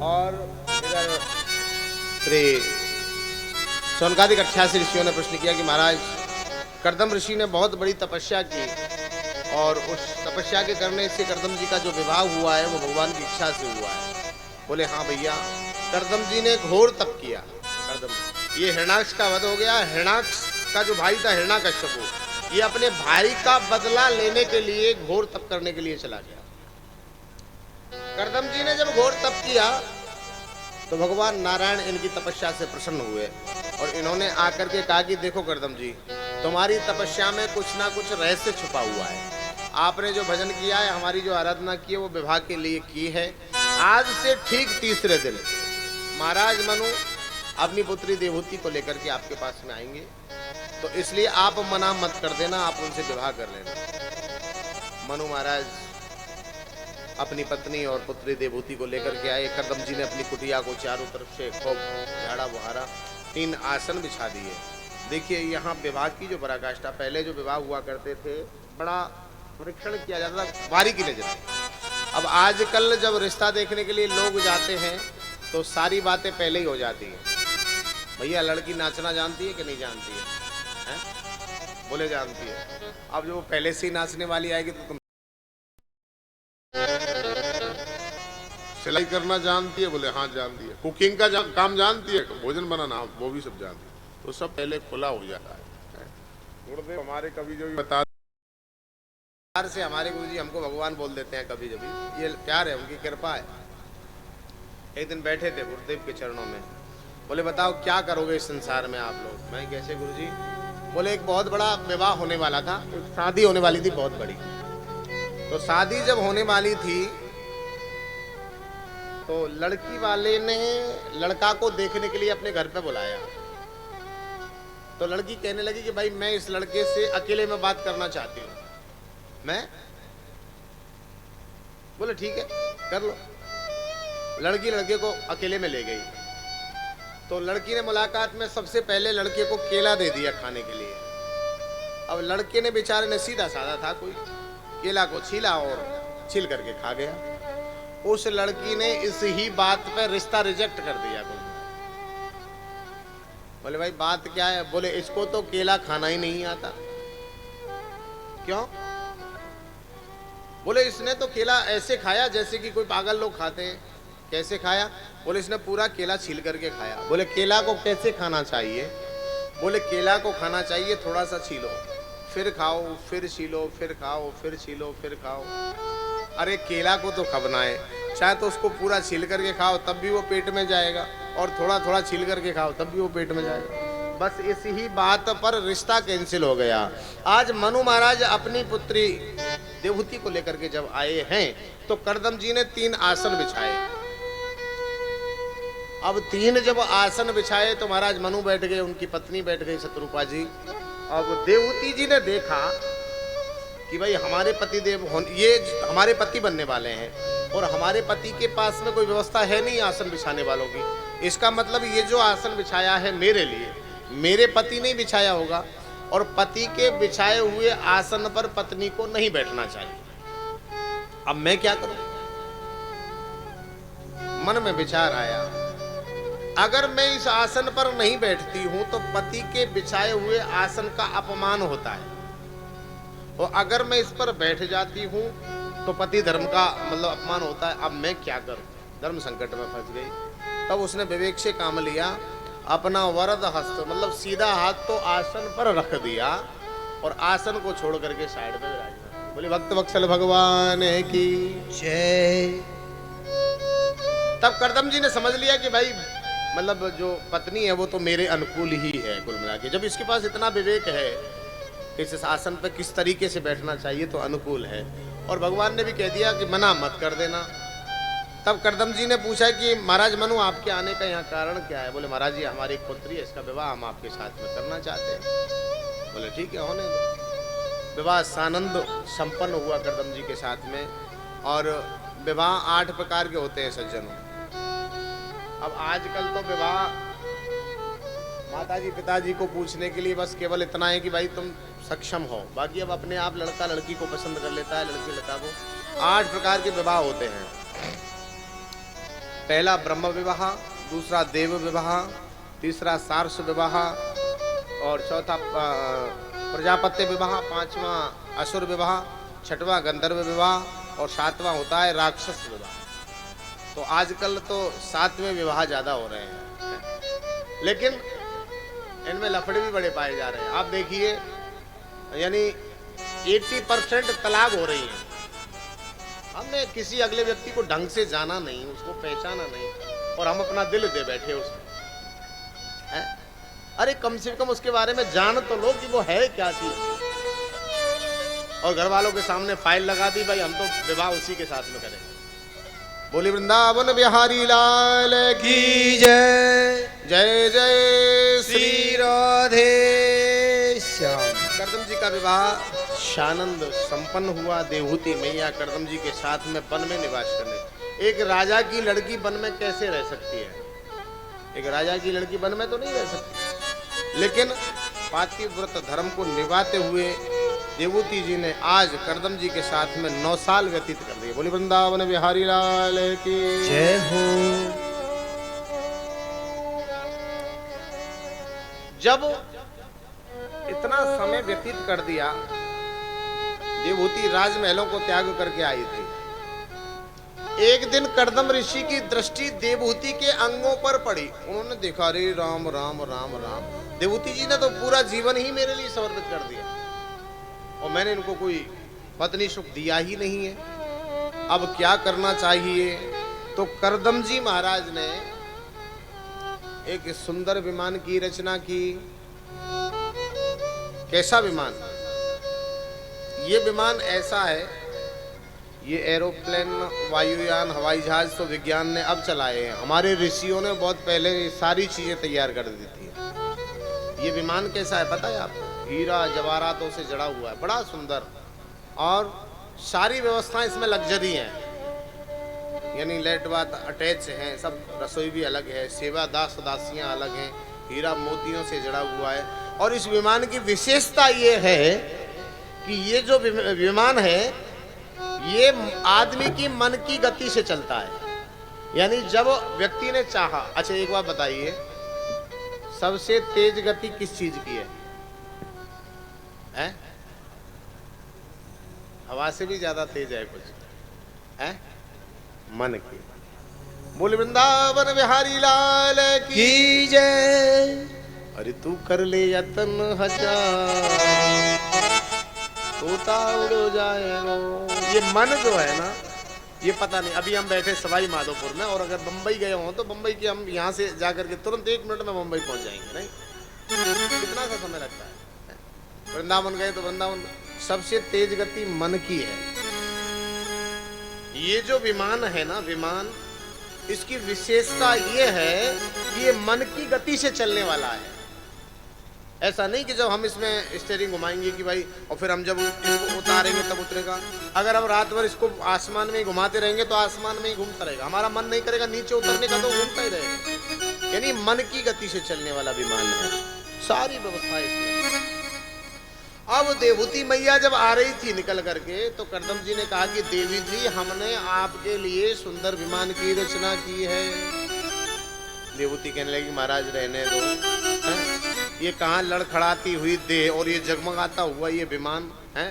और इधर श्री शौनकादिक 88 ऋषियों ने प्रश्न किया कि महाराज कर्दम ऋषि ने बहुत बड़ी तपस्या की और उस तपस्या के करने से कर्दम जी का जो विवाह हुआ है वो भगवान की इच्छा से हुआ है। बोले हाँ भैया, कर्दम जी ने घोर तप किया। कर्दम ये हिरणाक्ष का वध हो गया। हिरणाक्ष का जो भाई था हिरण्यकश्यप, ये अपने भाई का बदला लेने के लिए घोर तप करने के लिए चला गया। कर्दम जी ने जब घोर तप किया तो भगवान नारायण इनकी तपस्या से प्रसन्न हुए और इन्होंने आकर के कहा कि देखो कर्दम जी, तुम्हारी तपस्या में कुछ ना कुछ रहस्य छुपा हुआ है। आपने जो भजन किया है, हमारी जो आराधना की है, वो विवाह के लिए की है। आज से ठीक तीसरे दिन महाराज मनु अपनी पुत्री देवहूति को लेकर के आपके पास में आएंगे, तो इसलिए आप मना मत कर देना, आप उनसे विवाह कर लेना। मनु महाराज अपनी पत्नी और पुत्री देवहूति को लेकर के आए। कर्दम जी ने अपनी कुटिया को चारों तरफ से खूब झाड़ा बुहारा, 3 आसन बिछा दिए। देखिए यहाँ विवाह की जो पराकाष्ठा, पहले जो विवाह हुआ करते थे बड़ा परीक्षण किया जाता था, बारीकी नजर से। अब आजकल जब रिश्ता देखने के लिए लोग जाते हैं तो सारी बातें पहले ही हो जाती हैं। भैया लड़की नाचना जानती है कि नहीं जानती है? बोले जानती है। अब जो पहले से ही नाचने वाली आएगी तो तुम सिलाई करना जानती है? बोले हाँ जानती है। कुकिंग का काम जानती है? भोजन बनाना वो भी सब जानती है। तो सब पहले खुला हो जाता है। गुरुदेव हमारे कभी जो भी बता से हमारे गुरुजी हमको भगवान बोल देते हैं कभी कभी, ये प्यार है, उनकी कृपा है। एक दिन बैठे थे गुरुदेव के चरणों में, बोले बताओ क्या करोगे इस संसार में आप लोग? मैं कैसे गुरुजी? बोले एक बहुत बड़ा विवाह होने वाला था, एक शादी होने वाली थी बहुत बड़ी। तो शादी जब होने वाली थी तो लड़की वाले ने लड़का को देखने के लिए अपने घर पे बुलाया। तो लड़की कहने लगी कि भाई मैं इस लड़के से अकेले में बात करना चाहती हूँ। मैं बोले ठीक है कर लो। लड़की लड़के को अकेले में ले गई। तो लड़की ने मुलाकात में सबसे पहले लड़के को केला दे दिया खाने के लिए। अब लड़के ने बेचारे ने सीधा साधा था कोई, केला को छीला और छील करके खा गया। उस लड़की ने इस ही बात पर रिश्ता रिजेक्ट कर दिया। बोले भाई बात क्या है? बोले इसको तो केला खाना ही नहीं आता। क्यों? बोले इसने तो केला ऐसे खाया जैसे कि कोई पागल लोग खाते हैं। कैसे खाया? बोले इसने पूरा केला छील करके खाया। बोले केला को कैसे खाना चाहिए? बोले केला को खाना चाहिए थोड़ा सा छीलो, फिर खाओ, फिर छीलो, फिर खाओ, फिर छीलो, फिर खाओ। अरे केला को तो खबना है, चाहे तो उसको पूरा छील करके खाओ तब भी वो पेट में जाएगा, और थोड़ा थोड़ा छील करके खाओ तब भी वो पेट में जाएगा। बस इसी ही बात पर रिश्ता कैंसिल हो गया। आज मनु महाराज अपनी पुत्री देवहूति को लेकर के जब आए हैं तो कर्दम जी ने 3 आसन बिछाए। अब 3 जब आसन बिछाए तो महाराज मनु बैठ गए, उनकी पत्नी बैठ गई शत्रुपा जी। अब देवहूति जी ने देखा कि भाई हमारे पति देव ये हमारे पति बनने वाले हैं और हमारे पति के पास में कोई व्यवस्था है नहीं आसन बिछाने वालों की। इसका मतलब ये जो आसन बिछाया है मेरे लिए, मेरे पति नहीं बिछाया होगा, और पति के बिछाए हुए आसन पर पत्नी को नहीं बैठना चाहिए। अब मैं क्या करूं? मन में विचार आया, अगर मैं इस आसन पर नहीं बैठती हूं तो पति के बिछाए हुए आसन का अपमान होता है, और अगर मैं इस पर बैठ जाती हूं तो पति धर्म का मतलब अपमान होता है। अब मैं क्या करूं? धर्म संकट में फंस गई। तब उसने विवेक से काम लिया, अपना वरद हस्त मतलब सीधा हाथ तो आसन पर रख दिया और आसन को छोड़ करके साइड में विराजमान। बोले भक्त वत्सल भगवान की जय। तब कर्दम जी ने समझ लिया कि भाई मतलब जो पत्नी है वो तो मेरे अनुकूल ही है कुल मिला के। जब इसके पास इतना विवेक है इस आसन पर किस तरीके से बैठना चाहिए तो अनुकूल है, और भगवान ने भी कह दिया कि मना मत कर देना। तब कर्दम जी ने पूछा कि महाराज मनु आपके आने का यहाँ कारण क्या है? बोले महाराज जी हमारी एक पुत्री है, इसका विवाह हम आपके साथ में करना चाहते हैं। बोले ठीक है होने दो। विवाह सानंद संपन्न हुआ कर्दम जी के साथ में। और विवाह 8 प्रकार के होते हैं सज्जनों। अब आजकल तो विवाह माताजी पिताजी को पूछने के लिए बस केवल इतना है कि भाई तुम सक्षम हो, बाकी अब अपने आप लड़का लड़की को पसंद कर लेता है, लड़की लड़का को। 8 प्रकार के विवाह होते हैं। पहला ब्रह्म विवाह, दूसरा देव विवाह, तीसरा सार्स विवाह और चौथा प्रजापत्य विवाह, 5वां असुर विवाह, 6वां गंधर्व विवाह और 7वां होता है राक्षस विवाह। तो आजकल तो 7वें विवाह ज्यादा हो रहे हैं, लेकिन इनमें लफड़े भी बड़े पाए जा रहे हैं। आप देखिए, यानी 80% तलाक हो रही है। हमने किसी अगले व्यक्ति को ढंग से जाना नहीं, उसको पहचाना नहीं, और हम अपना दिल दे बैठे उसको। अरे कम से कम उसके बारे में जान तो लो कि वो है क्या चीज। और घर वालों के सामने फाइल लगा दी, भाई हम तो विवाह उसी के साथ में करेंगे। बोली वृंदावन बिहारी लाल की जय। जय जय श्री राधे श्याम। करदम जी का विवाह शानंद संपन्न हुआ। देवहूति मैया करदम जी के साथ में वन में निवास करने। एक राजा की लड़की वन में कैसे रह सकती है? एक राजा की लड़की वन में तो नहीं रह सकती, लेकिन पातिव्रत धर्म को निभाते हुए देवहूति जी ने आज करदम जी के साथ में 9 साल व्यतीत कर दिए। बोली वृंदावन बिहारी लाल की जय हो। जब इतना समय व्यतीत कर दिया, देवहूति राजमहलों को त्याग करके आई थी। एक दिन करदम ऋषि की दृष्टि देवहूति के अंगों पर पड़ी। उन्होंने देखा, अरे राम राम राम राम, देवहूति जी ने तो पूरा जीवन ही मेरे लिए समर्पित कर दिया और मैंने इनको कोई पत्नी सुख दिया ही नहीं है। अब क्या करना चाहिए? तो करदम जी महाराज ने एक सुंदर विमान की रचना की। कैसा विमान? ये विमान ऐसा है, ये एरोप्लेन, वायुयान, हवाई जहाज तो विज्ञान ने अब चलाए हैं, हमारे ऋषियों ने बहुत पहले ये सारी चीजें तैयार कर दी थी। ये विमान कैसा है पता है आपको? हीरा जवाहरातों से जड़ा हुआ है, बड़ा सुंदर, और सारी व्यवस्थाएं इसमें लग्जरी हैं, यानी लेट बात अटैच हैं, सब रसोई भी अलग है, सेवा दास दासियां अलग हैं, हीरा मोतियों से जड़ा हुआ है। और इस विमान की विशेषता ये है कि ये जो विमान है ये आदमी की मन की गति से चलता है। यानी जब व्यक्ति ने चाहा, अच्छा एक बात बताइए, सबसे तेज गति किस चीज की है? हवा से भी ज्यादा तेज है कुछ है? मन की। बोल वृंदावन बिहारी लाल की जय। अरे तू कर ले यतन हजार, तोता उड़ जाएगा। ये मन जो है ना, ये पता नहीं, अभी हम बैठे सवाई माधोपुर में, और अगर बंबई गए हों तो बंबई की हम यहाँ से जाकर के तुरंत 1 मिनट में बंबई पहुंच जाएंगे। नहीं, कितना सा समय लगता है? वृंदावन गए तो वृंदावन, सबसे तेज गति मन की है। ये जो विमान है ना, विमान, इसकी विशेषता ये है कि ये मन की गति से चलने वाला है। ऐसा नहीं कि जब हम इसमें स्टीयरिंग घुमाएंगे कि भाई, और फिर हम जब इसको उतारेंगे तब उतरेगा। अगर हम रात भर इसको आसमान में ही घुमाते रहेंगे तो आसमान में ही घूमता रहेगा, हमारा मन नहीं करेगा नीचे उतरने का, तो घूमता ही रहेगा। यानी मन की गति से चलने वाला विमान है, सारी व्यवस्था इसमें। अब देवहूति मैया जब आ रही थी निकल करके, तो करदम जी ने कहा कि देवी जी, हमने आपके लिए सुंदर विमान की रचना की है। देवहूति कहने लगी, महाराज रहने दो, ये कहाँ लड़खड़ाती हुई देह और ये जगमगाता हुआ ये विमान है?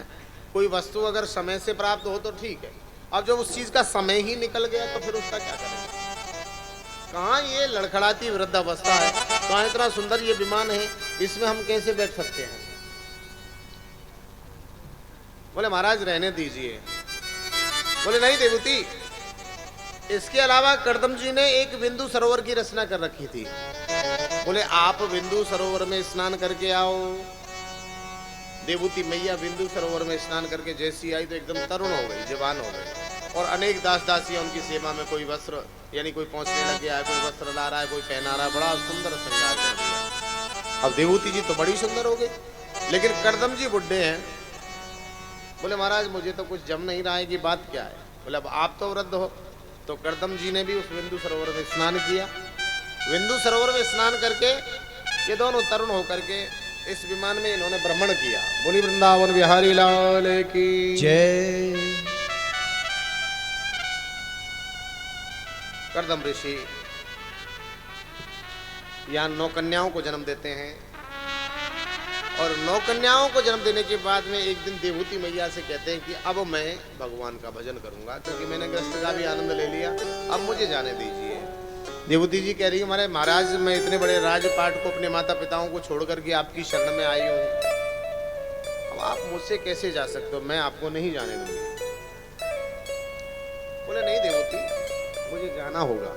कोई वस्तु अगर समय से प्राप्त हो तो ठीक है, अब जब उस चीज का समय ही निकल गया तो फिर उसका क्या करें? कहाँ ये लड़खड़ाती वृद्धावस्था है, कहाँ इतना सुंदर ये विमान है, इसमें हम कैसे बैठ सकते हैं? बोले महाराज रहने दीजिए। बोले नहीं देवहूति, इसके अलावा करदम जी ने एक बिंदु सरोवर की रचना कर रखी थी। बोले आप बिंदु सरोवर में स्नान करके आओ। देवहूति मैया बिंदु सरोवर में स्नान करके जैसी आई तो एकदम तरुण हो गई, जवान हो गई, और अनेक दास दासियां उनकी सेवा में, कोई वस्त्र, यानी कोई पहुंचने लग गया है, कोई वस्त्र ला रहा है, कोई पहना रहा है, बड़ा सुंदर श्रृंगार कर दिया। अब देवहूति जी तो बड़ी सुंदर हो गई, लेकिन करदम जी बुढ़े हैं। बोले महाराज मुझे तो कुछ जम नहीं रहा है कि बात क्या है? बोले अब आप तो वृद्ध हो। तो करदम जी ने भी उस बिंदु सरोवर में स्नान किया बिंदु सरोवर में स्नान करके ये दोनों तरुण होकर के इस विमान में इन्होंने भ्रमण किया। बोली वृंदावन बिहारी लाल की जय। कर्दम ऋषि यहाँ 9 कन्याओं को जन्म देते हैं और 9 कन्याओं को जन्म देने के बाद में एक दिन देवहूति मैया से कहते हैं कि अब मैं भगवान का भजन करूंगा, क्योंकि मैंने गृहस्थ का भी आनंद ले लिया, अब मुझे जाने दीजिए। देवहूति जी कह रही है महाराज मैं इतने बड़े राजपाट को अपने माता पिताओं को छोड़ करके आपकी शरण में आई हूँ, अब आप मुझसे कैसे जा सकते हो, मैं आपको नहीं जाने दूंगी। बोले नहीं देवहूति मुझे जाना होगा।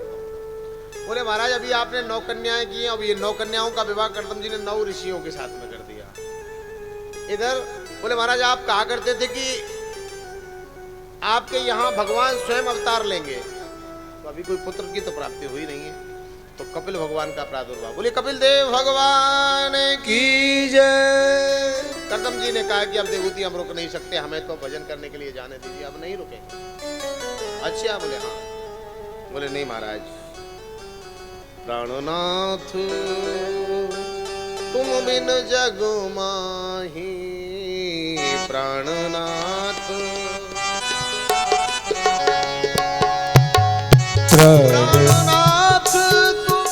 बोले महाराज अभी आपने 9 कन्याएं की हैं, अब ये 9 कन्याओं का विवाह कर्दम जी ने 9 ऋषियों के साथ में कर दिया। इधर बोले महाराज आप कहा करते थे कि आपके यहाँ भगवान स्वयं अवतार लेंगे, तो अभी कोई पुत्र की तो प्राप्ति हुई नहीं है, तो कपिल भगवान का प्रादुर्भाव। बोले कपिल देव भगवान की जय। कर्दम जी ने कहा कि अब देवहूति हम रुक नहीं सकते, हमें तो भजन करने के लिए जाने दीजिए, अब नहीं रुकेंगे। अच्छा बोले हाँ। बोले नहीं महाराज प्राणनाथ तुम बिन जग माही, प्राणनाथ प्राणनाथ तुम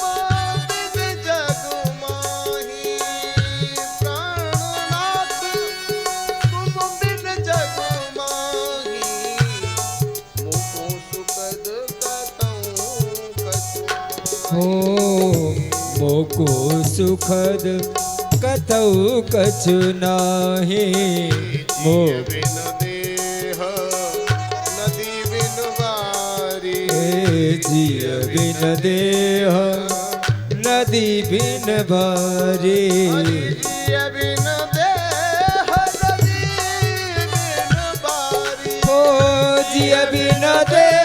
बिन जग माही, प्राणनाथ तुम बिन जग माही, मुको सुखद कतऊ कछु। मोको सुखद कतऊ कछु नाही, जिय बिन देह नदी बिन बारी, जिय बिन देह नदी बिन बारी, जिय बिन देह नदी बिन बारी, ओ जिय बिन देह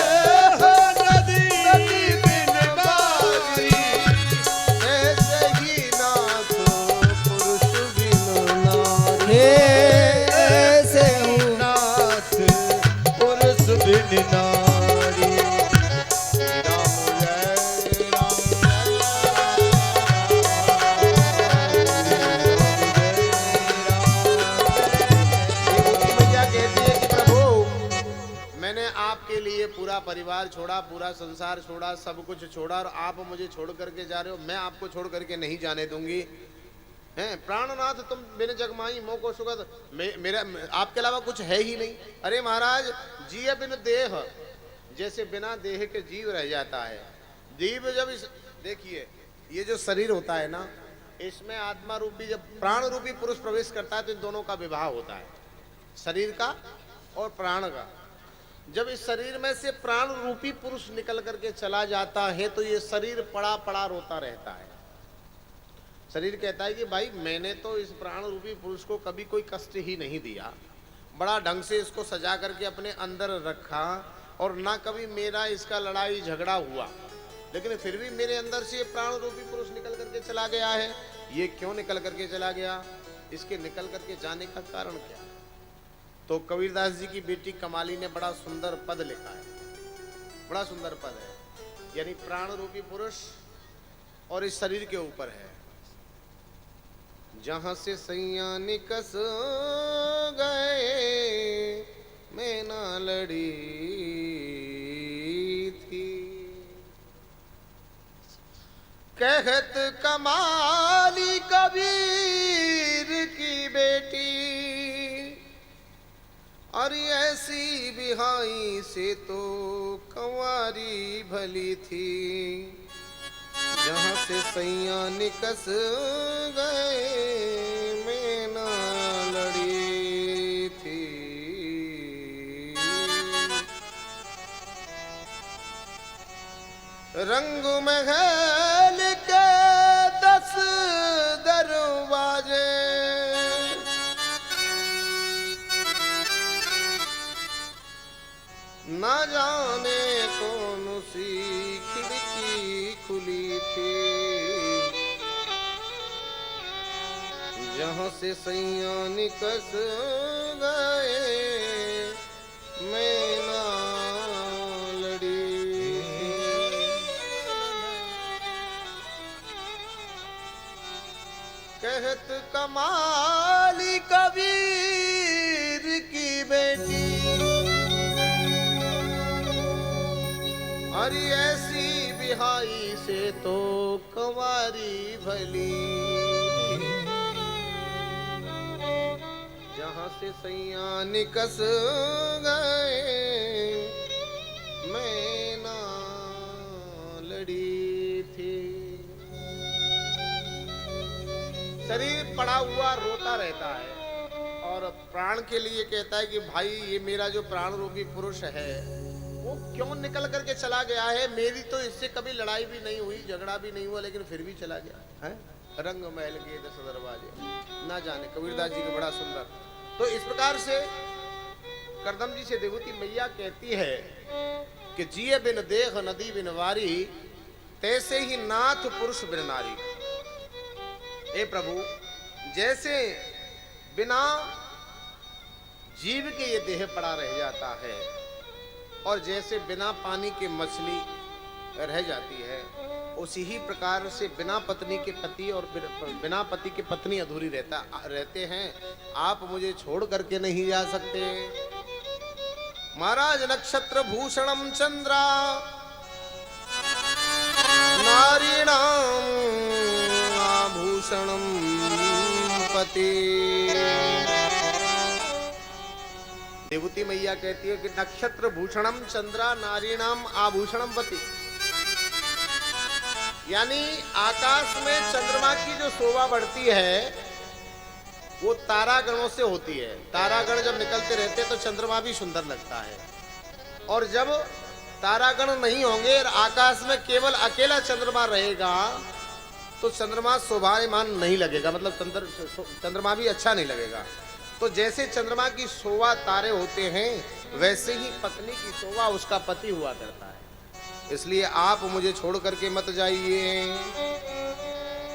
पूरा परिवार छोड़ा, पूरा संसार छोड़ा, सब कुछ छोड़ा और आप मुझे छोड़ करके जा रहे हो, मैं आपको छोड़ करके नहीं जाने दूंगी। हैं प्राणनाथ तुम बिन जगमाई मोको सुगत, मेरा आपके अलावा कुछ है ही नहीं। अरे महाराज जिय बिन देह, जैसे बिना देह के जीव रह जाता है। जीव जब इस देखिए ये जो शरीर होता है ना, इसमें आत्मा रूपी जब प्राण रूपी पुरुष प्रवेश करता है तो इन दोनों का विवाह होता है, शरीर का और प्राण का। जब इस शरीर में से प्राण रूपी पुरुष निकल करके चला जाता है तो ये शरीर पड़ा पड़ा रोता रहता है। शरीर कहता है कि भाई मैंने तो इस प्राण रूपी पुरुष को कभी कोई कष्ट ही नहीं दिया, बड़ा ढंग से इसको सजा करके अपने अंदर रखा और ना कभी मेरा इसका लड़ाई झगड़ा हुआ, लेकिन फिर भी मेरे अंदर से ये प्राण रूपी पुरुष निकल करके चला गया है। ये क्यों निकल करके चला गया, इसके निकल करके जाने का कारण क्या? तो कबीरदास जी की बेटी कमाली ने बड़ा सुंदर पद लिखा है, बड़ा सुंदर पद है, यानी प्राण रूपी पुरुष और इस शरीर के ऊपर है। जहां से सैया निकस गए मैं ना लड़ी थी, कहत कमाली कबीर की बेटी, और ऐसी बिहाई से तो कंवारी भली थी। जहाँ से सैया निकस गए मैं ना लड़ी थी। रंग महल के 10 दरवाजे, ना जाने कौन सी खिड़की खुली थी। जहाँ से सैया निकस गए मैं ना लड़ी। कहत कमाली कबीर की बेटी, अरे ऐसी बिहाई से तो कंवारी भली। जहां से सैया निकस गए मैं ना लड़ी थी। शरीर पड़ा हुआ रोता रहता है और प्राण के लिए कहता है कि भाई ये मेरा जो प्राण रूपी पुरुष है वो क्यों निकल करके चला गया है। मेरी तो इससे कभी लड़ाई भी नहीं हुई, झगड़ा भी नहीं हुआ, लेकिन फिर भी चला गया है। रंग महल के 10 दरवाजे ना जाने। कबीरदास जी का बड़ा सुंदर। तो इस प्रकार से करदम जी से देवती मैया कहती है कि जिए बिन देह नदी बिन वारी, तैसे ही नाथ पुरुष बिन नारी। हे प्रभु, जैसे बिना जीव के ये देह पड़ा रह जाता है और जैसे बिना पानी के मछली रह जाती है, उसी ही प्रकार से बिना पत्नी के पति और बिना पति के पत्नी अधूरी रहते हैं। आप मुझे छोड़ करके नहीं जा सकते। महाराज नक्षत्र भूषणम चंद्रा नारीणाम आभूषणम पति। देवती मैया कहती है कि नक्षत्र भूषणम चंद्रा नारीणाम आभूषणम पति, यानी आकाश में चंद्रमा की जो शोभा बढ़ती है वो तारागणों से होती है। तारागण जब निकलते रहते हैं तो चंद्रमा भी सुंदर लगता है, और जब तारागण नहीं होंगे और आकाश में केवल अकेला चंद्रमा रहेगा तो चंद्रमा शोभायमान नहीं लगेगा, मतलब चंद्रमा भी अच्छा नहीं लगेगा। तो जैसे चंद्रमा की शोभा तारे होते हैं, वैसे ही पत्नी की शोभा उसका पति हुआ करता है। इसलिए आप मुझे छोड़ करके मत जाइए।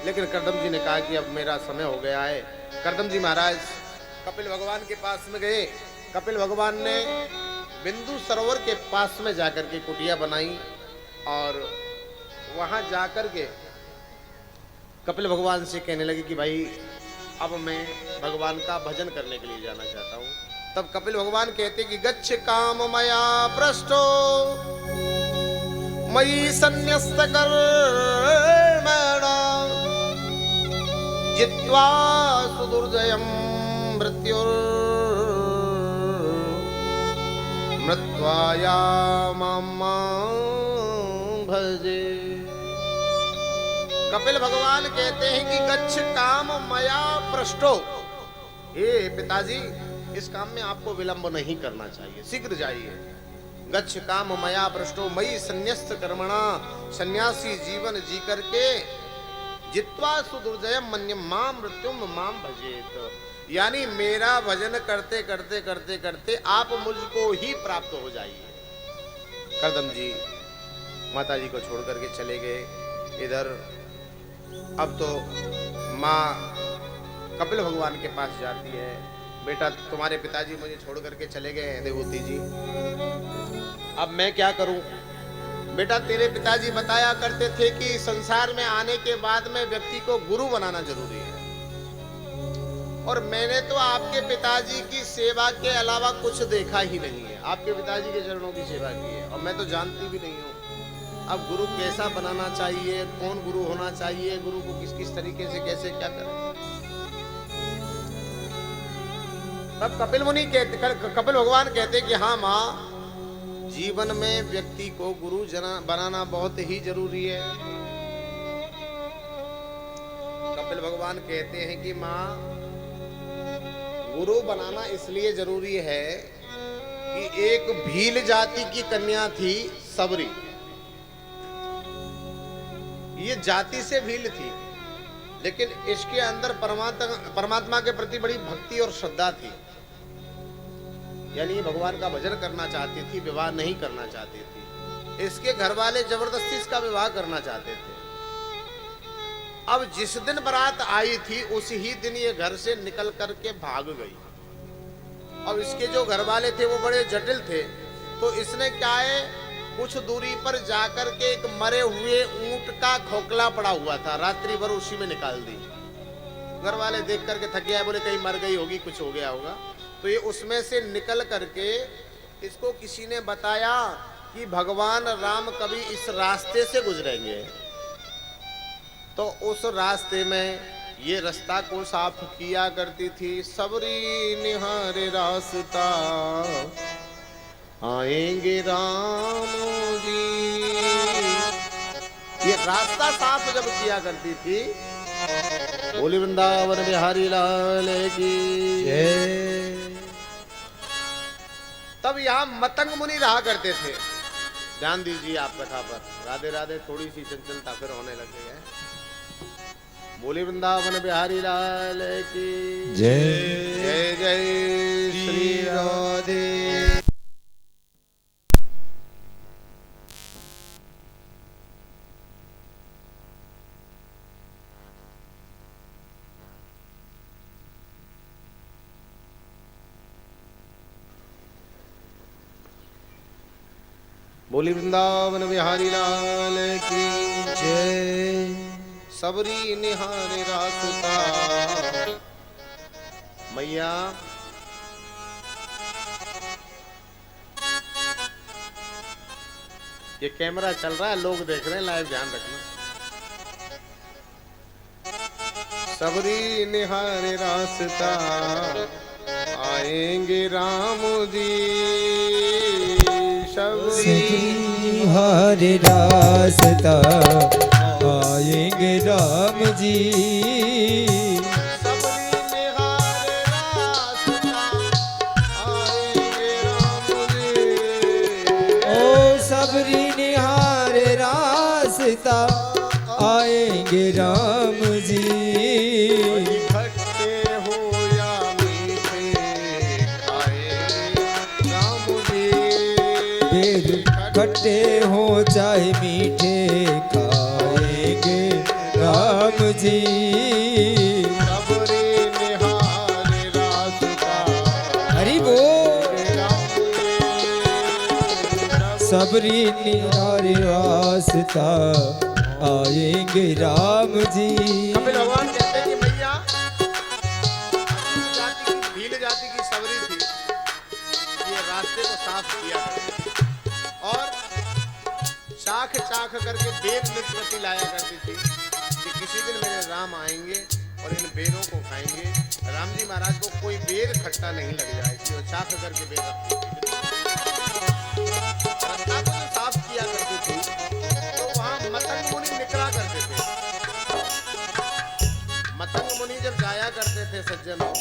लेकिन करदम जी ने कहा कि अब मेरा समय हो गया है। करदम जी महाराज कपिल भगवान के पास में गए। कपिल भगवान ने बिंदु सरोवर के पास में जाकर के कुटिया बनाई और वहां जाकर के कपिल भगवान से कहने लगे कि भाई अब मैं भगवान का भजन करने के लिए जाना चाहता हूँ। तब कपिल भगवान कहते कि गच्छ काम मया पृष्ठो मयि संन्यस्त कर्मणा जित्वा सुदुर्जयं मृत्युर् मृत्वाया मां भजे। कपिल भगवान कहते हैं कि गच्छ काम मया पृष्ठो, हे पिताजी इस काम में आपको विलंब नहीं करना चाहिए, शीघ्र जाइए। गच्छ काम मया पृष्ठो मयि संन्यस्त कर्मणा, सन्यासी जीवन जी करके जित्वा सुदुर्जयम मन्यम मां मृत्युम मां भजेत, यानी मेरा भजन करते करते करते करते आप मुझको ही प्राप्त हो जाइए। करदम जी माता जी को छोड़ करके चले गए। इधर अब तो माँ कपिल भगवान के पास जाती है, बेटा तुम्हारे पिताजी मुझे छोड़ करके चले गए हैं देवूति जी, अब मैं क्या करूं। बेटा तेरे पिताजी बताया करते थे कि संसार में आने के बाद में व्यक्ति को गुरु बनाना जरूरी है, और मैंने तो आपके पिताजी की सेवा के अलावा कुछ देखा ही नहीं है। आपके पिताजी के चरणों की सेवा की है और मैं तो जानती भी नहीं हूँ। अब गुरु कैसा बनाना चाहिए, कौन गुरु होना चाहिए, गुरु को किस किस तरीके से कैसे क्या करें। तब कपिल भगवान कहते कि हाँ माँ, जीवन में व्यक्ति को गुरु बनाना बहुत ही जरूरी है। कपिल भगवान कहते हैं कि माँ गुरु बनाना इसलिए जरूरी है कि एक भील जाति की कन्या थी सबरी, ये जाति से भील थी लेकिन इसके अंदर परमात्मा के प्रति बड़ी भक्ति और श्रद्धा थी, यानी भगवान का भजन करना चाहती थी, विवाह नहीं करना चाहती थी। इसके घर वाले जबरदस्ती इसका विवाह करना चाहते थे। अब जिस दिन बारात आई थी उसी ही दिन ये घर से निकल करके भाग गई। अब इसके जो घर वाले थे वो बड़े जटिल थे, तो इसने क्या है, कुछ दूरी पर जाकर के एक मरे हुए ऊंट का खोखला पड़ा हुआ था, रात्रि भर उसी में निकाल दी। घर वाले देख करके थक गया, बोले कहीं मर गई होगी, कुछ हो गया होगा। तो ये उसमें से निकल करके इसको किसी ने बताया कि भगवान राम कभी इस रास्ते से गुजरेंगे। तो उस रास्ते में ये रास्ता को साफ किया करती थी। सबरी निहारे रास्ता आएंगे राम जी। ये रास्ता साफ जब किया करती थी, बोली वृंदावन बिहारी लाल की जय। तब यहाँ मतंग मुनि रहा करते थे। ध्यान दीजिए आप कथा पर। राधे राधे, थोड़ी सी चंचलता फिर होने लग गई है। बोली वृंदावन बिहारी लाल की जय। जय जय श्री राधे। बोली वृंदावन बिहारी लाल की जय। सबरी निहारे रास्ता। मैया ये कैमरा चल रहा है, लोग देख रहे हैं, लाइव ध्यान रखना। सबरी निहारे रास्ता आएंगे राम जी। सबरी हरे रास्ता आएंगे राम जी। सबरी निहारे रास्ता आएंगे राम जी। ओ सबरी निहारे रास्ता आएंगे राम जी। खट्टे हो या मीठे खाएंगे राम जी। फिर खट्टे हो चाहे मीठे खाएंगे राम जी। सबरी निहारे रास्ता हरि बोल। राम जी। सबरी निहारे रास्ता आएंगे राम जी। कपिल भगवान कहते हैं कि मैया जाति की, भील जाति की सबरी थी, ये रास्ते को साफ किया और चाख चाख करके बेर नित्य लाया करती थी कि किसी दिन मेरे राम आएंगे और इन बेरों को खाएंगे। राम जी महाराज को कोई बेर खट्टा नहीं लग जाए, इसलिए चाख करके बेर रखती थी। रास्ता को जो साफ किया करती थी तो वहां मतंग मुनि निकला करते थे। मतंग मुनि जब जाया करते थे सज्जनों,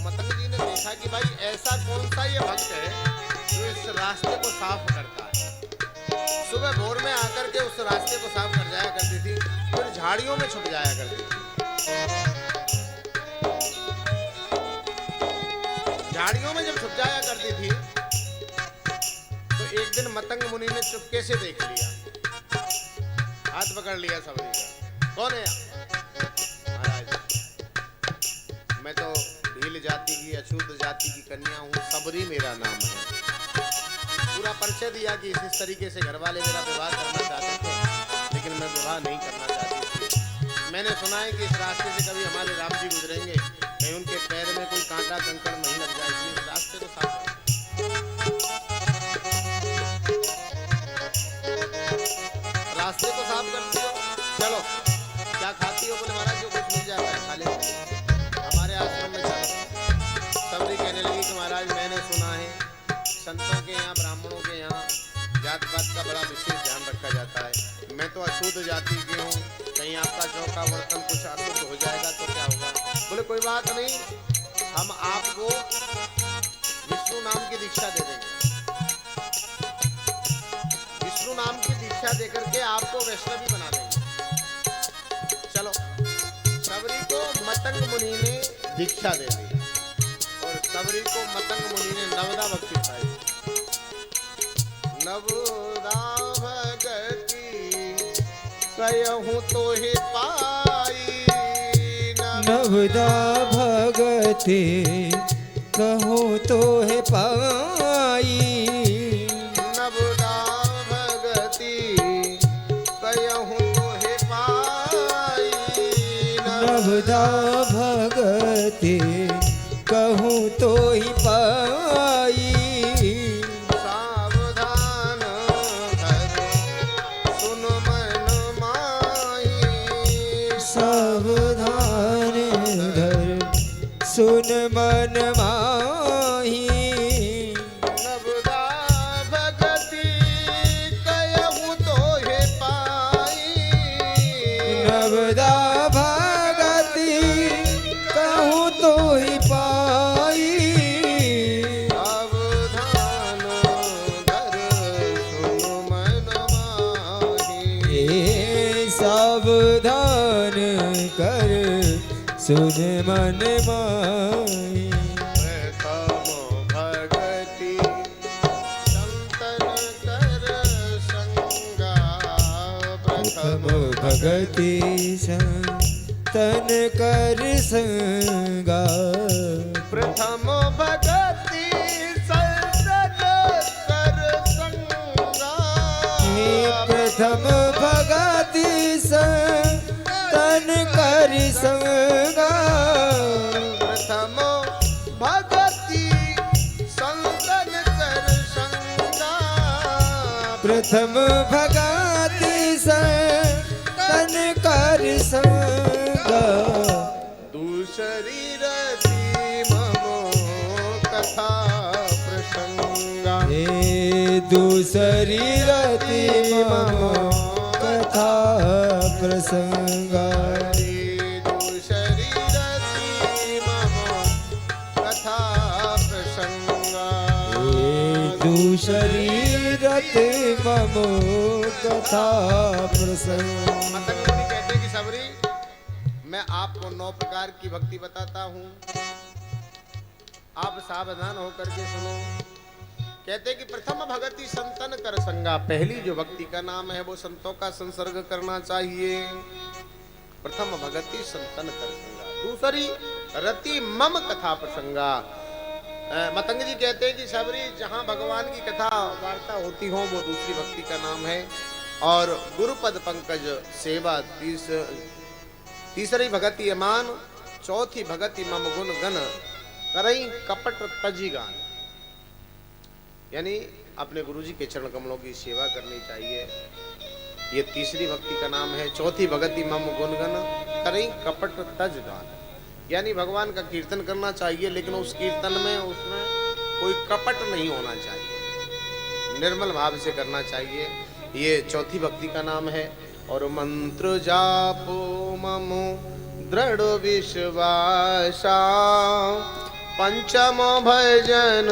मतंग जी ने देखा कि भाई ऐसा कौन सा ये भक्त है जो इस रास्ते को साफ करता है। सुबह भोर में आकर के उस रास्ते को साफ कर जाया करती थी, फिर झाड़ियों में छुप जाया करती थी। झाड़ियों में जब छुप जाया करती थी तो एक दिन मतंग मुनि ने चुपके से देख लिया, हाथ पकड़ लिया सबरी का। कौन है महाराज? मैं तो भील जाति की, अछूत जाति की कन्या हूँ, सबरी मेरा नाम है। पूरा परिचय दिया कि इस तरीके से घर वाले मेरा विवाह करना चाहते थे, लेकिन मैं विवाह नहीं करना चाहती थी। मैंने सुना है कि इस रास्ते से कभी हमारे राम जी गुजरेंगे, कहीं उनके पैर में कोई कांटा कंकड़ नहीं लग जाए, इसलिए इस रास्ते को साफ करो। रास्ते को साफ करती हो, चलो क्या खाती हो? बोले महाराज जो कुछ मिल जाता है खा लेते, हमारे आश्रम में चलो। सबरी कहने लगी कि महाराज मैंने सुना है संतों के यहाँ, ब्राह्मणों के यहाँ जात पात का बड़ा विशेष ध्यान रखा जाता है। मैं तो अशुद्ध जाति की हूँ, कहीं आपका चौका वर्तन कुछ अशुद्ध हो जाएगा तो क्या होगा? बोले कोई बात नहीं, हम आपको विष्णु नाम की दीक्षा दे देंगे। विष्णु नाम की दीक्षा देकर के आपको वैष्णवी बना देंगे। चलो, सबरी को मतंग मुनि ने दीक्षा दे दी और सबरी को मतंग मुनि ने नवदा भक्ति सिखाई। नवदा भगति कहूँ तो ही पाई, नवदा भगति कहूँ तो है पाई। नवदा भगति कहूँ तो है पाई, सावधा भगति कहूँ तो ही पाई। सावधान धर सुन मन माही। सावधान धर सुन मन माही। नवदा भगति कहूँ तो हे पाई। नवदा भगति कहूँ तो ही पाई। सावधान धर सुन मन माही। ए सावधान कर सुन मन माही। प्रथम भगति संतन कर संगा। प्रथम भगति संतन कर संगा। प्रथम भगति संतन कर संगा। हे प्रथम भगति संतन कर संगा। प्रथम भगति संतन कर संगा। प्रथम भगति संतन कर संगा। दूसरी रति ममो कथा प्रसंगा। हे दूसरी रति मम कथा प्रसंगा। दूसरी रति ममो कथा प्रसंगा। हे दूसरी रति मम कथा प्रसंगा। मतंग मुनि कहते कि सबरी, मैं आपको 9 प्रकार की भक्ति बताता हूँ, आप सावधान होकर के सुनो। कहते कि प्रथम भगति संतन कर संगा। पहली जो भक्ति का नाम है वो संतों का संसर्ग करना चाहिए। प्रथम भगति संतन कर संगा। दूसरी रति मम कथा प्रसंगा। मतंग जी कहते हैं कि सबरी, जहाँ भगवान की कथा वार्ता होती हो वो दूसरी भक्ति का नाम है। और गुरुपद पंकज सेवा तीसरी भगति अमान। चौथी भगति मम गुण गण करई कपट तजी गान। यानी अपने गुरुजी के चरण कमलों की सेवा करनी चाहिए, ये तीसरी भक्ति का नाम है। चौथी भगति मम गुण गण करई कपट तज गान। यानी भगवान का कीर्तन करना चाहिए, लेकिन उस कीर्तन में उसमें कोई कपट नहीं होना चाहिए, निर्मल भाव से करना चाहिए। ये चौथी भक्ति का नाम है। और मंत्र जापो ममो दृढ़ विश्वासा। पंचम भजन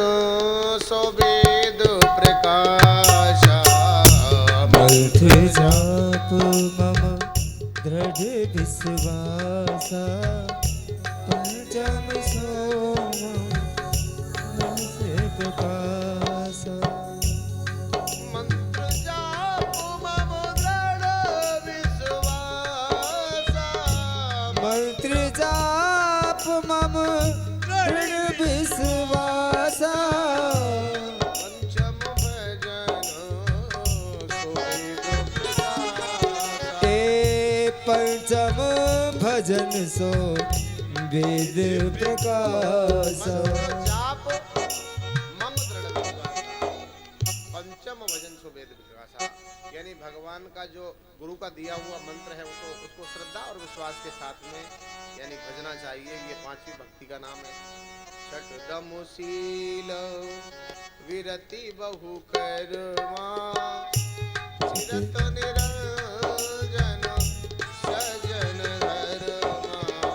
सो वेद प्रकाशा। मंत्र जाप मम दृढ़ विश्वासा। पंचम सोम से प्रकाशा। मंत्र जापो ममो दृढ़ विश्वासा। मंत्र जाप मम दृढ़ विश्वासा। पंचम भजन सो वेद प्रकाशा। ते पंचम भजन सो वेद प्रकाश। जाप मम दृढ़ विश्वासा। पंचम भजन सो वेद प्रकाशा। यानी भगवान का जो गुरु का दिया हुआ मंत्र है उसको श्रद्धा और विश्वास के साथ में यानी भजना चाहिए। ये पांचवी भक्ति का नाम है। छठ दमुशील विरति बहु कर्मा। चिरत निरंजन सजन धर्मा।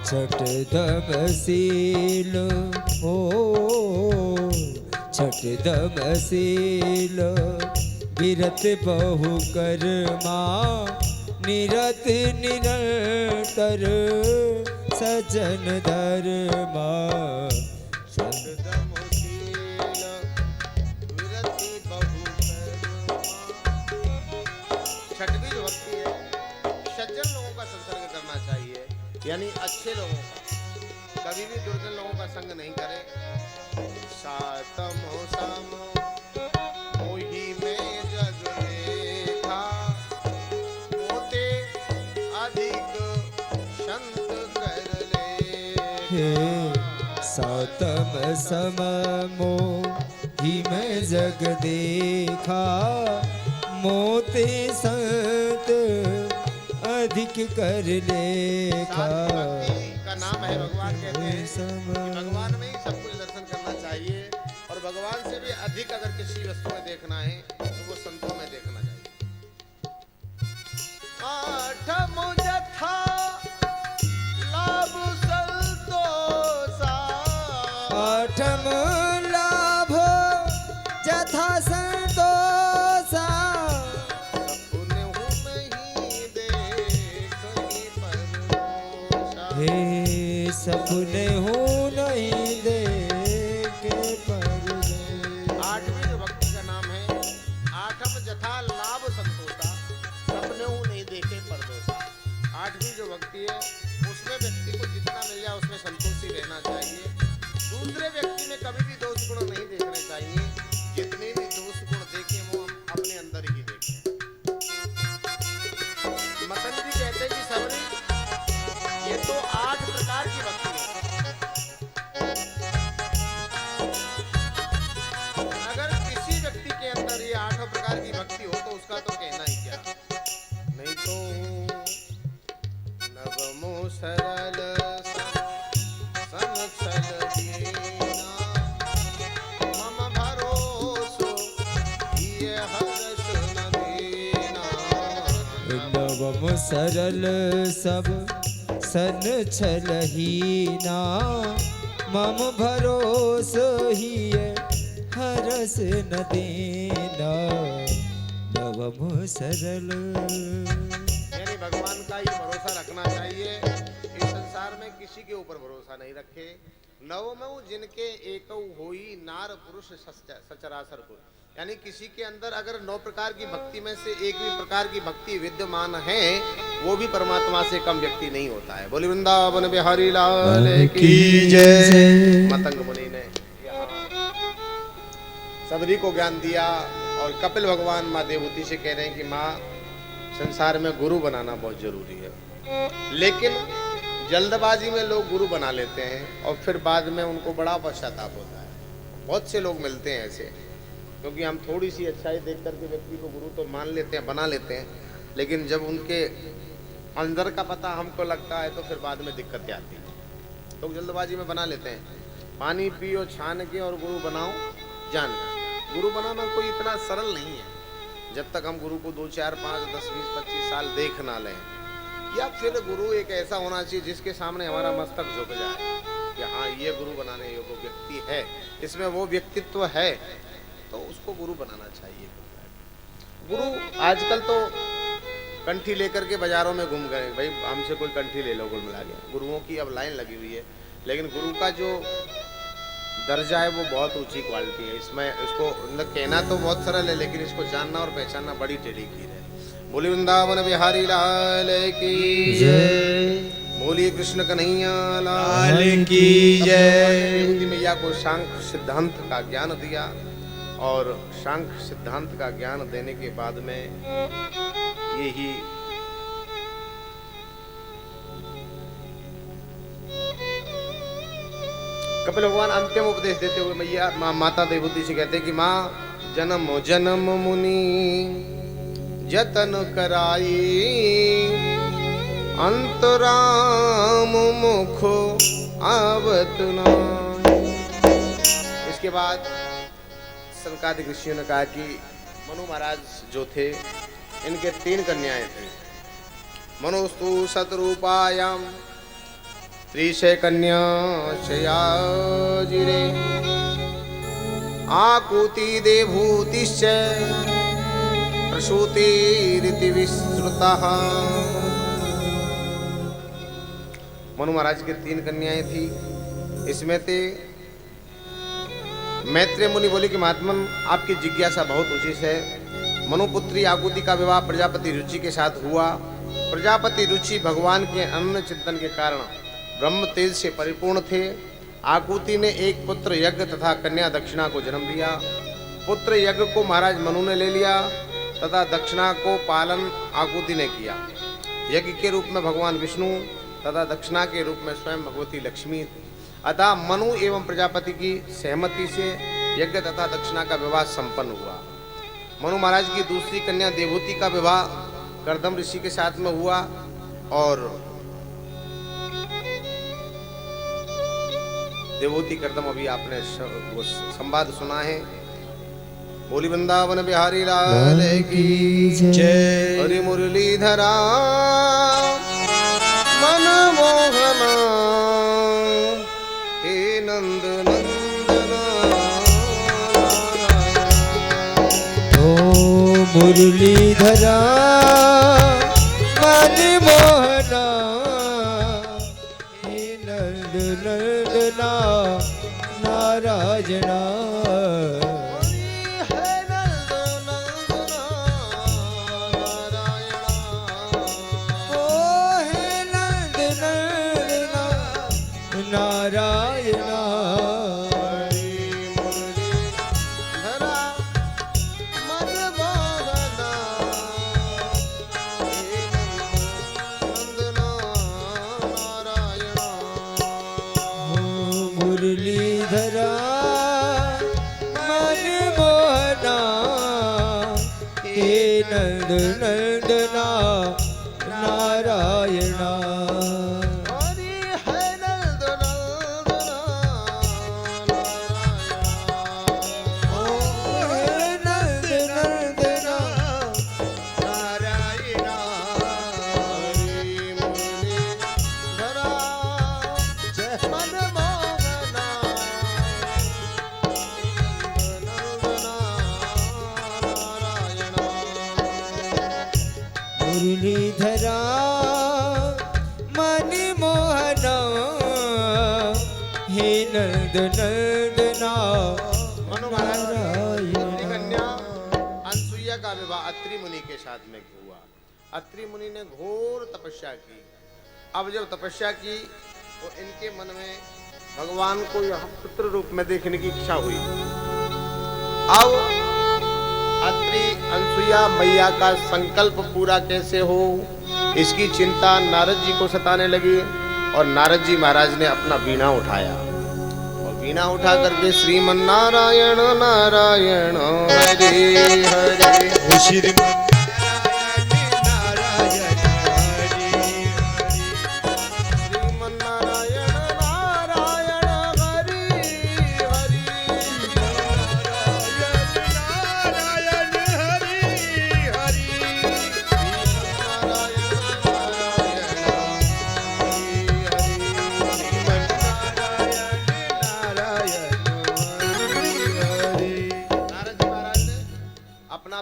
छठ दमशील ओ छठ दमशील विरत बहु कर्मा। निरत निरंतर सजन धर्मा। छठ दमुशील विरति बहु कर्मा। छठवीं जो भक्ति है, सज्जन लोगों का संसर्ग करना चाहिए, यानी अच्छे लोगों का। कभी भी दुर्जन लोगों का संग नहीं करे। सातम सम मोही में जग देखा। मोते अधिक संत कर ले। हे सातम सममो ही मैं जग देखा, मोते संत अधिक कर लेखा। भक्ति का नाम है, भगवान कहते हैं कि भगवान में ही सब कुछ दर्शन करना चाहिए, और भगवान से भी अधिक अगर किसी वस्तु में देखना है तो वो संतों में देखना चाहिए। आठम जथा लाभ संतोषा, आठम लाभ जथा संतोषा, सपने हूँ नहीं देखी परमोषा। हे सपने हो नहीं देखे परमोषा। आठवीं जो भक्ति का नाम है, आठम जथा लाभ संतोषा, सपने हूँ नहीं देखे परदोषा। आठवीं जो भक्ति है उसमें व्यक्ति को जितना मिल जाए उसमें संतोषी रहना चाहिए। दूसरे व्यक्ति में कभी भी दोष गुण नहीं देखने चाहिए, जितने भी दोष गुण देखें वो हम अपने अंदर ही देखें। मतन जी कहते हैं कि सबरी ये तो 8 प्रकार की भक्ति है। अगर किसी व्यक्ति के अंदर ये 8 प्रकार की भक्ति हो तो उसका तो कहना ही क्या। नहीं तो नवमो सरल सन छल दीना, मम भरोसो ये हर्ष न दीना। नवम सरल सब सन छलहीना, मम भरोसो ही हरस न देना। नवम सरल, यानी भगवान का ही भरोसा रखना चाहिए। इस संसार में किसी के ऊपर भरोसा नहीं रखे। नवमऊ जिनके एकौ होई, नार पुरुष सचराचर कुल। यानी किसी के अंदर अगर 9 प्रकार की भक्ति में से एक भी प्रकार की भक्ति विद्यमान है, वो भी परमात्मा से कम व्यक्ति नहीं होता है। बोली वृंदावन बिहारी लाल की जय। मतंग मुनि ने सबरी को ज्ञान दिया, और कपिल भगवान माँ देवहूति से कह रहे हैं कि माँ संसार में गुरु बनाना बहुत जरूरी है। लेकिन जल्दबाजी में लोग गुरु बना लेते हैं और फिर बाद में उनको बड़ा पश्चाताप होता है। बहुत से लोग मिलते हैं ऐसे, क्योंकि हम थोड़ी सी अच्छाई देख करके व्यक्ति को गुरु तो मान लेते हैं, बना लेते हैं, लेकिन जब उनके अंदर का पता हमको लगता है तो फिर बाद में दिक्कतें आती हैं। लोग जल्दबाजी में बना लेते हैं। पानी पियो छान के और गुरु बनाओ जान के। गुरु बनाना कोई इतना सरल नहीं है जब तक हम गुरु को 2, 4, 5, 10, 20, 25 साल देख ना लें। या फिर गुरु एक ऐसा होना चाहिए जिसके सामने हमारा मस्तक झुक जाए कि हाँ ये गुरु बनाने योग्य व्यक्ति है, इसमें वो व्यक्तित्व है, तो उसको गुरु बनाना चाहिए। गुरु आजकल तो कंठी लेकर के बाजारों में घूम गए, भाई हमसे कोई कंठी ले लो, गुरु मिला के। गुरुओं की अब लाइन लगी हुई है, लेकिन गुरु का जो दर्जा है वो बहुत ऊंची क्वालिटी है। इसमें इसको मतलब कहना तो बहुत सरल है, लेकिन इसको जानना और पहचानना बड़ी टेढ़ी खीर है। बोली वृंदावन बिहारी लाल की जय। बोलिए कृष्ण कन्हैया लाल की जय। मैया को सांख्य सिद्धांत का ज्ञान दिया, और सांख्य सिद्धांत का ज्ञान देने के बाद में यही कपिल भगवान अंतिम उपदेश देते हुए मैया माता देवहूति से कहते हैं कि माँ जन्म जन्म मुनि जतन कराई, अंतराम मुख आवत नाम। इसके बाद सनकादिक ऋषियों ने कहा कि मनु महाराज जो थे इनके 3 कन्याएं थी। मनुस्तु शतरूपायाम त्रिशय कन्या शयाजिरे, आकुति देवहूतिश्च प्रसूतिरिति विश्रुतः। मनु महाराज के 3 कन्याएं थी। इसमें थे मैत्रेय मुनि बोले कि महात्मन आपकी जिज्ञासा बहुत उचित है। मनुपुत्री आकुति का विवाह प्रजापति रुचि के साथ हुआ। प्रजापति रुचि भगवान के अनन्य चिंतन के कारण ब्रह्म तेज से परिपूर्ण थे। आकुति ने एक पुत्र यज्ञ तथा कन्या दक्षिणा को जन्म दिया। पुत्र यज्ञ को महाराज मनु ने ले लिया तथा दक्षिणा को पालन आकुति ने किया। यज्ञ के रूप में भगवान विष्णु तथा दक्षिणा के रूप में स्वयं भगवती लक्ष्मी थी। अतः मनु एवं प्रजापति की सहमति से यज्ञ तथा दक्षिणा का विवाह संपन्न हुआ। मनु महाराज की दूसरी कन्या देवहूति का विवाह कर्दम ऋषि के साथ में हुआ और देवहूति कर्दम अभी आपने वो संवाद सुना है। बोली वृंदावन बिहारी लाल की जय। हरि मुरलीधरा मन मोहना हे नंद नंदना। ओ मुरलीधरा मन मोहना हे नंद नंदना नारायणा। नारायणा मुरलीधरा मन मोहना हे नंद नंदना नारायणा। मुरलीधरा मन मोहना हे नंद नंदना। मनु महाराज की कन्या अनसुईया का विवाह अत्रि मुनि के साथ में हुआ। अत्रि मुनि ने घोर तपस्या की। अब जब तपस्या की तो इनके मन में भगवान को यहाँ पुत्र रूप में देखने की इच्छा हुई। अब अत्रि अनसुईया मैया का संकल्प पूरा कैसे हो, इसकी चिंता नारद जी को सताने लगी और नारद जी महाराज ने अपना वीणा उठाया और वीणा उठा करके श्रीमन नारायण नारायण हरे हरे श्री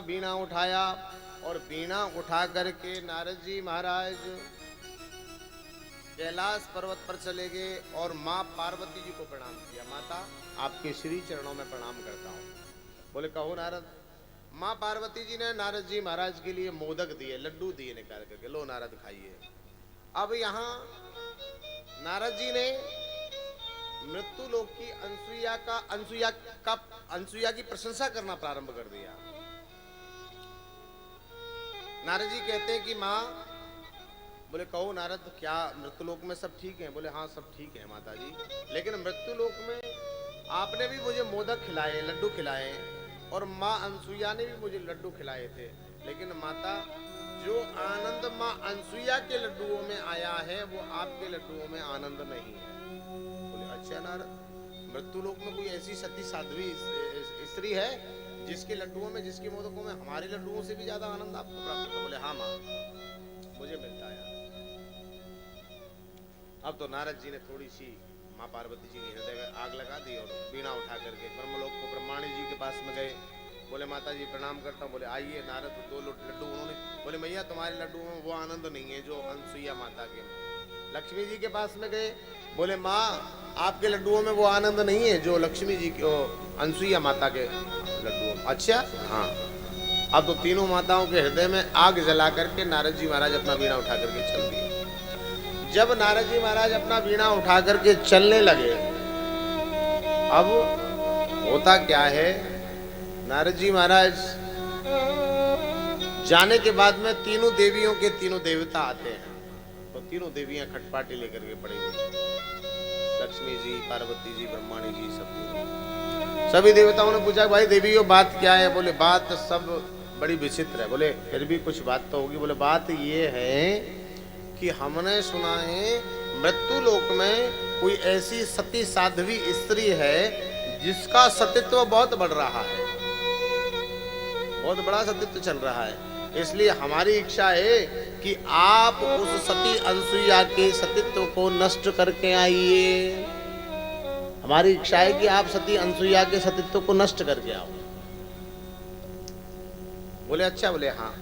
वीणा उठाया और वीणा उठा करके नारद जी महाराज कैलाश पर्वत पर चले गए और माँ पार्वती जी को प्रणाम किया। माता आपके श्री चरणों में प्रणाम करता हूँ। बोले कहो नारद। माँ पार्वती जी ने नारद जी महाराज के लिए मोदक दिए, लड्डू दिए निकाल करके, लो नारद खाइए। अब यहाँ नारद जी ने मृत्यु लोक की अनसुईया की प्रशंसा करना प्रारंभ कर दिया। नारद जी कहते हैं कि माँ, बोले कहो नारद क्या मृत्युलोक में सब ठीक है? बोले हाँ सब ठीक है माता जी, लेकिन मृत्युलोक में आपने भी मुझे मोदक खिलाए, लड्डू खिलाए और माँ अनसुईया ने भी मुझे लड्डू खिलाए थे, लेकिन माता जो आनंद माँ अनसुईया के लड्डुओं में आया है वो आपके लड्डुओं में आनंद नहीं है। बोले अच्छा नारद, मृत्युलोक में कोई ऐसी सती साध्वी स्त्री है जिसके लड्डुओं में, जिसके मोदकों में हमारे लड्डुओं से भी ज्यादा आनंद आपको प्राप्त होता? बोले हाँ माँ मुझे मिलता है। अब तो नारद जी ने थोड़ी सी माँ पार्वती जी के हृदय में आग लगा दी और वीणा उठा करके ब्रह्मलोक को ब्रह्माणी जी के पास में गए। बोले माता जी प्रणाम करता हूँ। बोले आइए नारद, दो लड्डू उन्होंने, बोले मैया तुम्हारे लड्डुओं में वो आनंद नहीं है जो अनसुईया माता के। लक्ष्मी जी के पास में गए, बोले माँ आपके लड्डुओं में वो आनंद नहीं है जो लक्ष्मी जी के, अनसुईया माता के लड्डुओं में। अच्छा हाँ। अब तो तीनों माताओं के हृदय में आग जला करके नारद जी महाराज अपना वीणा उठा करके चल दिए। जब नारद जी महाराज अपना वीणा उठा करके चलने लगे, अब होता क्या है, नारद जी महाराज जाने के बाद में तीनों देवियों के तीनों देवता आते हैं। तो तीनों देवियां खटपाटी लेकर के पड़ी हुई, लक्ष्मी जी, पार्वती जी, ब्रह्माणी जी, सब सभी देवताओं ने पूछा भाई देवी ये बात क्या है? बोले बात सब बड़ी विचित्र है। बोले फिर भी कुछ बात तो होगी। बोले बात ये है कि हमने सुना है मृत्यु लोक में कोई ऐसी सती साध्वी स्त्री है जिसका सतीत्व बहुत बढ़ रहा है, बहुत बड़ा सतीत्व चल रहा है। इसलिए हमारी इच्छा है कि आप उस सती अनसुईया के सतीत्व को नष्ट करके आइए। हमारी इच्छा है कि आप सती अनसुईया के सतीत्व को नष्ट करके आओ। बोले अच्छा। बोले हाँ।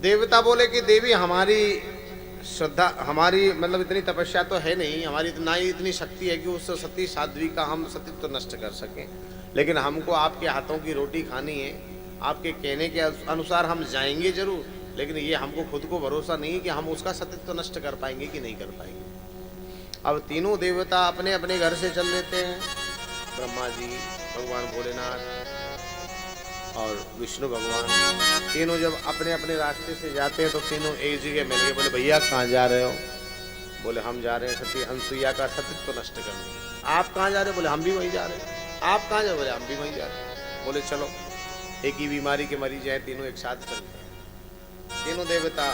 देवता बोले कि देवी हमारी श्रद्धा, हमारी मतलब इतनी तपस्या तो है नहीं, हमारी ना ही इतनी शक्ति है कि उस सती साध्वी का हम सतीत्व नष्ट कर सकें, लेकिन हमको आपके हाथों की रोटी खानी है। आपके कहने के अनुसार हम जाएंगे जरूर, लेकिन ये हमको खुद को भरोसा नहीं कि हम उसका सतीत्व नष्ट कर पाएंगे कि नहीं कर पाएंगे। अब तीनों देवता अपने अपने घर से चल देते हैं। ब्रह्मा जी, भगवान भोलेनाथ और विष्णु भगवान, तीनों जब अपने अपने रास्ते से जाते हैं तो तीनों एक जगह मिल गए। बोले भैया कहाँ जा रहे हो? बोले हम जा रहे हैं सती अनसुईया का सतीत्व नष्ट करने। आप कहाँ जा रहे हो? बोले हम भी वहीं जा रहे हैं। आप कहाँ जा रहे? बोले हम भी वहीं जा रहे हैं। बोले चलो, एक ही बीमारी के मरीज हैं, तीनों एक साथ चलते हैं। तीनों देवता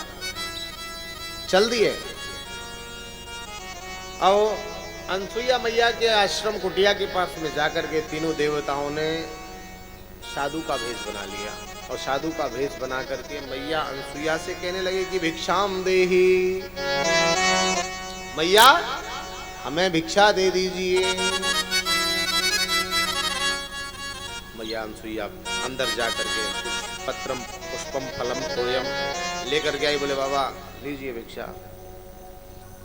चल दिए। अब अनसुईया मैया के आश्रम कुटिया के पास में जाकर के तीनों देवताओं ने साधु का भेष बना लिया, और साधु का भेष बना करके मैया अनसुईया से कहने लगे कि भिक्षाम देहि, मैया हमें भिक्षा दे दीजिए। मैया अनसुईया अंदर जाकर के पत्रम पुष्पम फलम तोयम लेकर के आई। बोले बाबा लीजिए भिक्षा।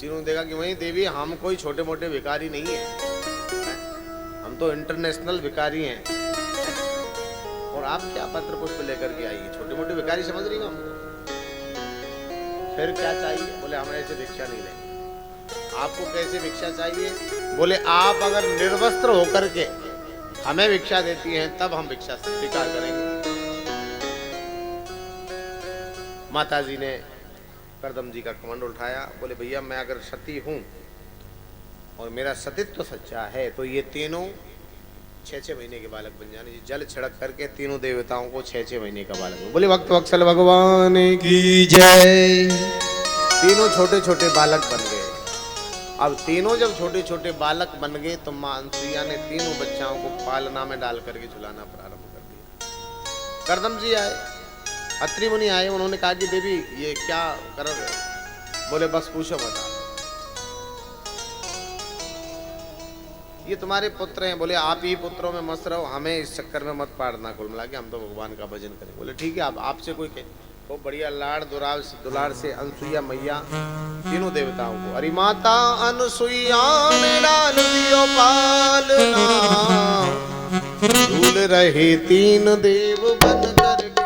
तीनों ने देखा कि वही देवी हम कोई छोटे मोटे भिखारी नहीं है, हम तो इंटरनेशनल भिखारी हैं, और आप क्या पत्र पुष्प लेकर के आई? छोटे मोटे भिखारी समझ रही हो हमको? फिर क्या चाहिए? बोले हम ऐसे भिक्षा नहीं लेंगे। आपको कैसे भिक्षा चाहिए? बोले आप अगर निर्वस्त्र होकर के हमें भिक्षा देती हैं तब हम भिक्षा स्वीकार करेंगे। माता जी ने करदम जी का कमंड उठाया। बोले भैया मैं अगर सती हूं और मेरा सतीत्व सच्चा है तो ये तीनों 6-6 महीने के बालक बन जाने। जल छिड़क करके तीनों देवताओं को 6-6 महीने का बालक। बोले भक्त वत्सल भगवान की जय। तीनों छोटे छोटे बालक बन गए। अब तीनों जब छोटे छोटे बालक बन गए तो मां अनसुईया ने तीनों बच्चाओं को पालना में डाल करके झुलाना प्रारंभ कर दिया। करदम जी आए, अत्रि मुनि आए, उन्होंने कहा कि देवी ये क्या कर रहे हो? बोले बस पूछो बता, ये तुम्हारे पुत्र हैं। बोले आप ही पुत्रों में मस्त रहो, हमें इस चक्कर में मत पाड़ना कुल मिला के, हम तो भगवान का भजन करें। बोले ठीक है, आप आपसे कोई कहे वो बढ़िया लाड़ दुलार से अनसुईया मैया तीनों देवताओं को, अरे माता अनसुईया ने डाल दियो पालना, झूल रहे तीन देव बन करके,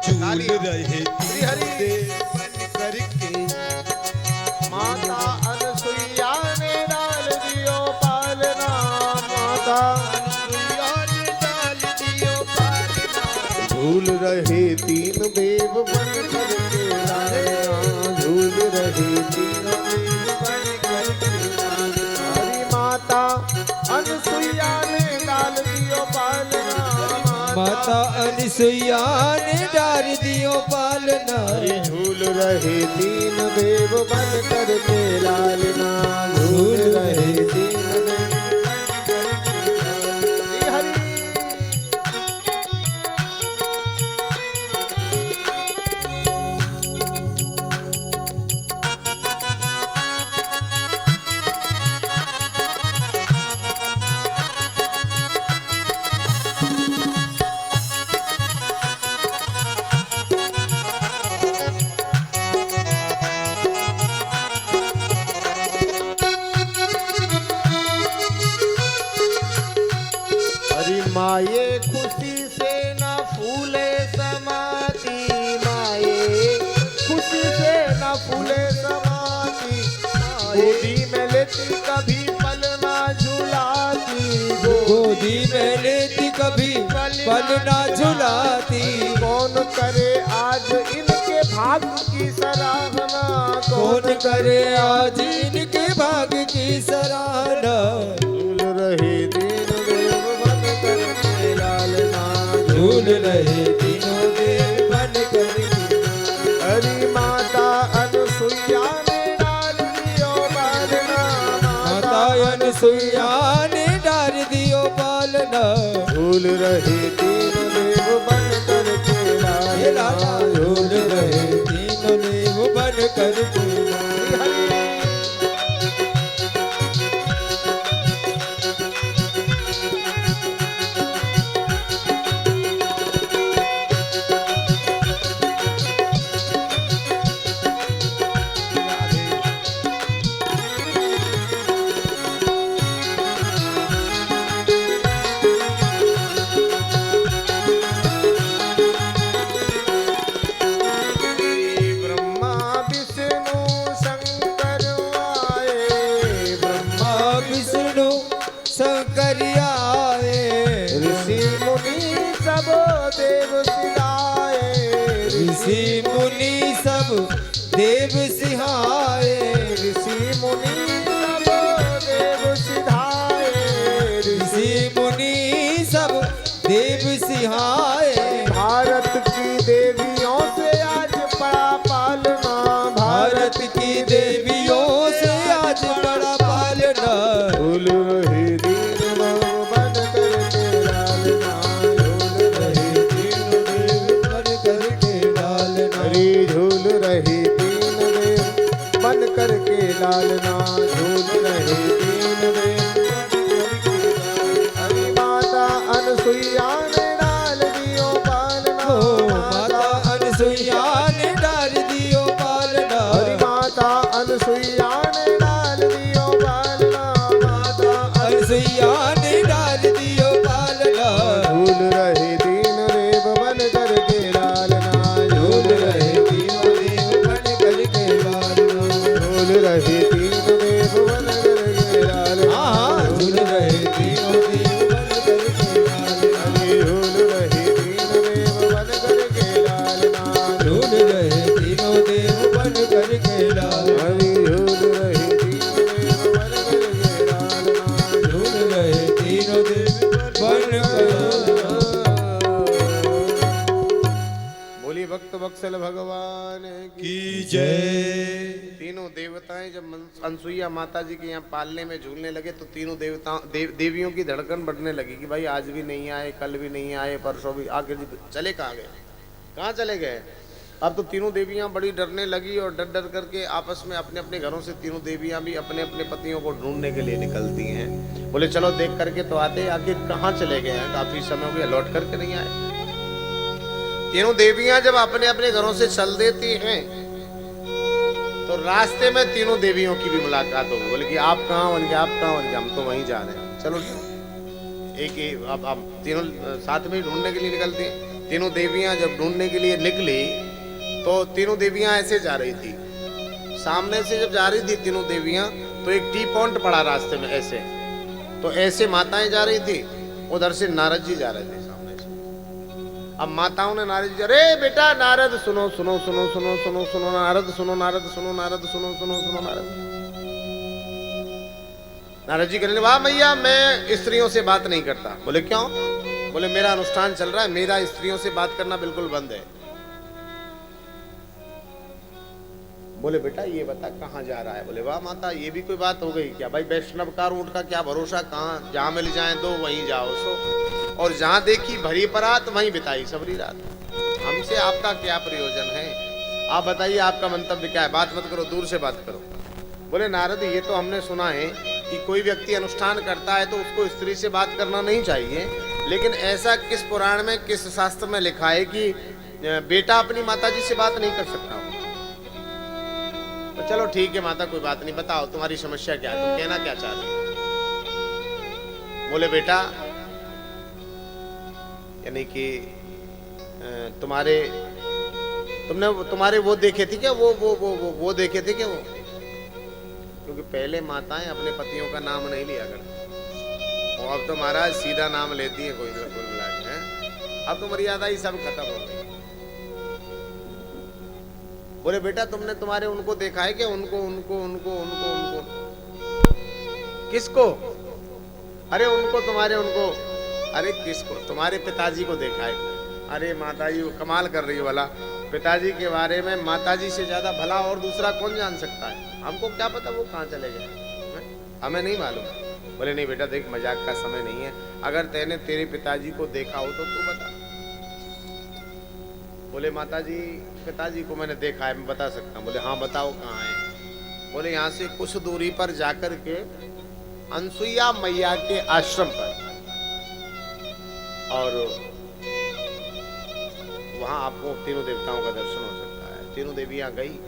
झूल रहे देव बन करके, माता अनसुईया ने डाल दियो पालना, माता अनसुईया ने डाल दियो पालना, झूल रहे तीन देव बन करके लाया, झूल रहे तीन देव बन करके लाया, हरी माता अनसुईया ने डाल दियो पालना, माता अनसुईया ने डाल दियो पालना, झूल रहे तीन देव बन करके लालना, झूल रहे तीन देव बन करके लालना, हरी माये खुशी से न फूले समाती, माये खुशी से न फूले समाती, गोदी में लेती कभी पल ना झुलाती, गोदी में लेती कभी पल ना झुलाती, कौन करे आज इनके भाग की सराहना कौन करे आज इनके भाग्य की सराहना। झूल रहे दीन देव बन करके लालना झूल रहे तीनों देव बन कर। हरि माता अनुसुईया ने डाल दियो पालना माता अनसुईया ने डाल दियो पालना। झूल रहे तीन देव बन करके ये लालना लाला झूल रहे तीनों देव बन कर। ब्रह्मा विष्णु शंकर आए ब्रह्मा विष्णु शंकर आए। ऋषि मुनि सब देव सिधाए ऋषि मुनि सब देव सिहाए। ऋषि मुनि सब देव सिधाए ऋषि मुनि सब देव सिहाए। भारत की देवियों से आज पड़ा पालना भारत की देवियों से आज बड़ा पालना। झूल रहे दीन बन करके लालना झूल रहे तीन देव बन करके लालना। हरी झूल रहे दीन देव बन करके लालना झूल रहे दीन देव हरी माता अनुसुईया ने डाल दियो पालना ओ माता अनसुईया ने डाल दियो पालना। हरी माता अनुसुईया ने डाल दियो पालना माता अनसुईया ने डाल दियो पालना। झूल रहे दीन देव बन करके लालना झूल रहे तीनों देव बन करके लालना। झूल रहे दीन देव बन करके लालना हाँ झूल रहे तीनों देव बन करके लालना। हरी झूल रहे दीन देव बन करके लालना झूल रहे तीनों देव बन करके लालना। हरी झूल रहे दीन देव बन करके लालना झूल रहे तीनों देव बन बोली भक्त वत्सल भगवान की जय। तीनों देवताएं जब अनसुईया माता जी के यहाँ पालने में झूलने लगे तो तीनों देवियों की धड़कन बढ़ने लगी कि भाई आज भी नहीं आए, कल भी नहीं आए, परसों भी आगे जी चले कहाँ गए, कहाँ चले गए। अब तो तीनों देवियां बड़ी डरने लगी और डर डर करके आपस में अपने अपने घरों से तीनों देवियां भी अपने अपने पतियों को ढूंढने के लिए निकलती हैं। बोले चलो देख करके तो आते, आखिर कहाँ चले गए हैं, काफी समय हो गया लौट करके नहीं आए। तीनों देवियां जब अपने अपने घरों से चल देती हैं तो रास्ते में तीनों देवियों की भी मुलाकात होगी। बोले कि आप कहाँ, बोले कि आप कहाँ, बोले कि हम तो वहीं जा रहे हैं। चलो एक ही अब तीनों साथ में ढूंढने के लिए निकलती हैं। तीनों देवियां जब ढूंढने के लिए निकली तो तीनों देवियां ऐसे जा रही थी, सामने से जब जा रही थी तीनों देवियां तो एक टी पॉइंट पड़ा रास्ते में ऐसे, तो ऐसे माताएं जा रही थी, उधर से नारद जी जा रहे थे सामने से। अब माताओं ने नारद जी, अरे बेटा नारद सुनो सुनो सुनो सुनो सुनो सुनो नारद सुनो नारद सुनो नारद सुनो सुनो सुनो नारद। नारद जी कहने वाह मैया मैं स्त्रियों से बात नहीं करता। बोले क्यों? बोले मेरा अनुष्ठान चल रहा है, मेरा स्त्रियों से बात करना बिल्कुल बंद है। बोले बेटा ये बता कहाँ जा रहा है? बोले वाह माता ये भी कोई बात हो गई क्या? भाई वैष्णव का रूट का क्या भरोसा, कहाँ जहाँ मिल जाए तो वहीं जाओ सो, और जहाँ देखी भरी परात वहीं बिताई सबरी रात। हमसे आपका क्या प्रयोजन है? आप बताइए आपका मंतव्य क्या है? बात मत करो, दूर से बात करो। बोले नारद ये तो हमने सुना है कि कोई व्यक्ति अनुष्ठान करता है तो उसको स्त्री से बात करना नहीं चाहिए, लेकिन ऐसा किस पुराण में किस शास्त्र में लिखा है कि बेटा अपनी माता जी से बात नहीं कर सकता? तो चलो ठीक है माता कोई बात नहीं, बताओ तुम्हारी समस्या क्या है, तुम कहना क्या चाहती हो? बोले बेटा यानी कि तुम्हारे वो देखे थे क्या, वो देखे थे क्या वो? क्योंकि पहले माताएं अपने पतियों का नाम नहीं लिया करती, और अब तो महाराज सीधा नाम लेती है कोई ना कोई बुला के। अब तो मर्यादा ही सब खत्म हो गई। बोले बेटा तुमने तुम्हारे उनको देखा है क्या? उनको उनको उनको उनको उनको किसको? अरे उनको तुम्हारे उनको। अरे किसको? तुम्हारे पिताजी को देखा है। अरे माताजी वो कमाल कर रही है वाला, पिताजी के बारे में माताजी से ज्यादा भला और दूसरा कौन जान सकता है? हमको क्या पता वो कहाँ चले गए, हमें नहीं मालूम। बोले नहीं बेटा देख मजाक का समय नहीं है, अगर तेने तेरे पिताजी को देखा हो तो तू बता। बोले माताजी पिताजी को मैंने देखा है, मैं बता सकता हूँ। बोले हाँ बताओ कहाँ है? बोले यहाँ से कुछ दूरी पर जाकर के अनसुईया मैया के आश्रम पर, और वहां आपको तीनों देवताओं का दर्शन हो सकता है। तीनों देवियां गई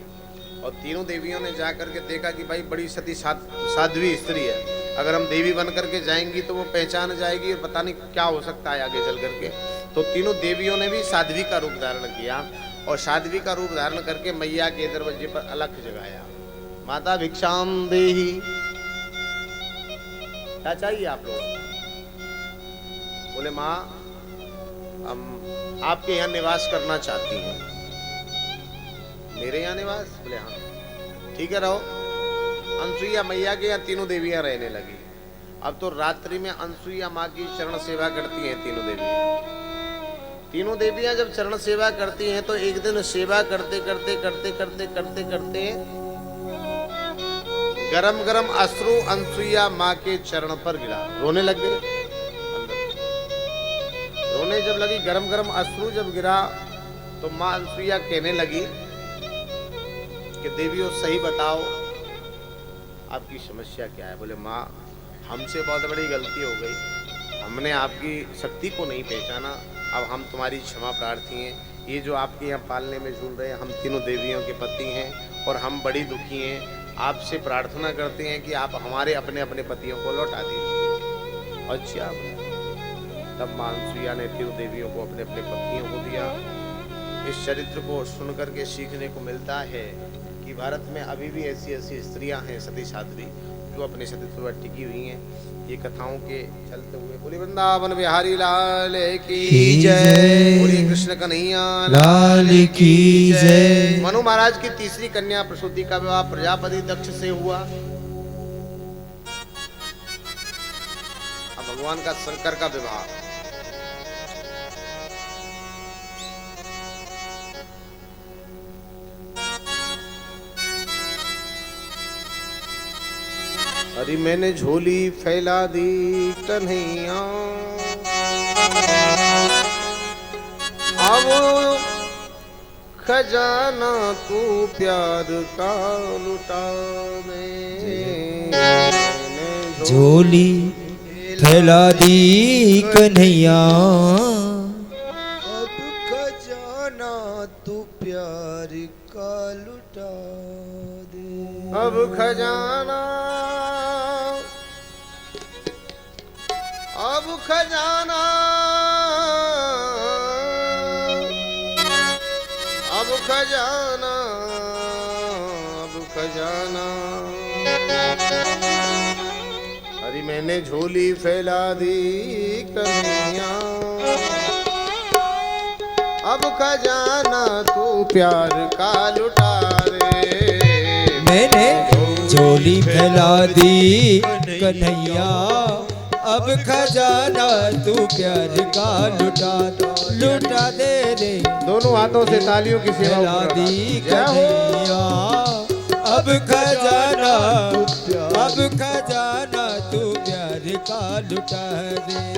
और तीनों देवियों ने जाकर के देखा कि भाई बड़ी सती साध्वी स्त्री है, अगर हम देवी बन करके जाएंगी तो वो पहचान जाएगी और पता नहीं क्या हो सकता है आगे चल करके। तो तीनों देवियों ने भी साध्वी का रूप धारण किया और साध्वी का रूप धारण करके मैया के दरवाजे पर अलख जगाया। माता भिक्षाम देही, क्या चाहिए आप लोग? बोले माँ हम आपके यहाँ निवास करना चाहती हैं। मेरे यहाँ निवास? बोले हाँ ठीक है रहो। अनसुईया मैया के यहाँ तीनों देवियां रहने लगी। अब तो रात्रि में अनसुईया माँ की चरण सेवा करती हैं तीनों देवियां। तीनों देवियां जब चरण सेवा करती हैं तो एक दिन सेवा करते करते करते करते करते करते गरम गरम अश्रु अनसुईया माँ के चरण पर गिरा, रोने लग गई। रोने जब लगी, गरम गरम अश्रु जब गिरा तो माँ अनसुईया कहने लगी कि देवियों सही बताओ आपकी समस्या क्या है? बोले माँ हमसे बहुत बड़ी गलती हो गई, हमने आपकी शक्ति को नहीं पहचाना, अब हम तुम्हारी क्षमा प्रार्थी हैं। ये जो आपके यहाँ पालने में झूल रहे हैं, हम तीनों देवियों के पति हैं और हम बड़ी दुखी हैं। आपसे प्रार्थना करते हैं कि आप हमारे अपने अपने पतियों को लौटा दीजिए। अच्छा, तब माँ अनसुईया ने तीनों देवियों को अपने अपने पतियों को दिया। इस चरित्र को सुन करके सीखने को मिलता है कि भारत में अभी भी ऐसी ऐसी स्त्रियां हैं सती साध्वी जो अपने सतीत्व पर टिकी हुई हैं। ये कथाओं के चलते हुए बोली वृंदावन बिहारी लाल की जय, बोली कृष्ण कन्हैया लाल की जय। मनु महाराज की तीसरी कन्या प्रसूति का विवाह प्रजापति दक्ष से हुआ। अब भगवान का शंकर का विवाह। अरे मैंने झोली फैला दी कन्हैया, अब खजाना तू प्यार का लुटा दे। झोली फैला दी कन्हैया, अब खजाना तू प्यार का लुटा दे। अब खजाना, अब खजाना, अब खजाना, अब खजाना। अरे मैंने झोली फैला दी कन्हैया, अब खजाना तू प्यार का लुटा दे। मैंने झोली फैला दी कन्हैया, अब खजाना तू प्यार का लुटा दे रे। दोनों हाथों से तालियों की सेवा फैला दी कन्हैया, अब खजाना, अब खजाना तू प्यार का लुटा दे।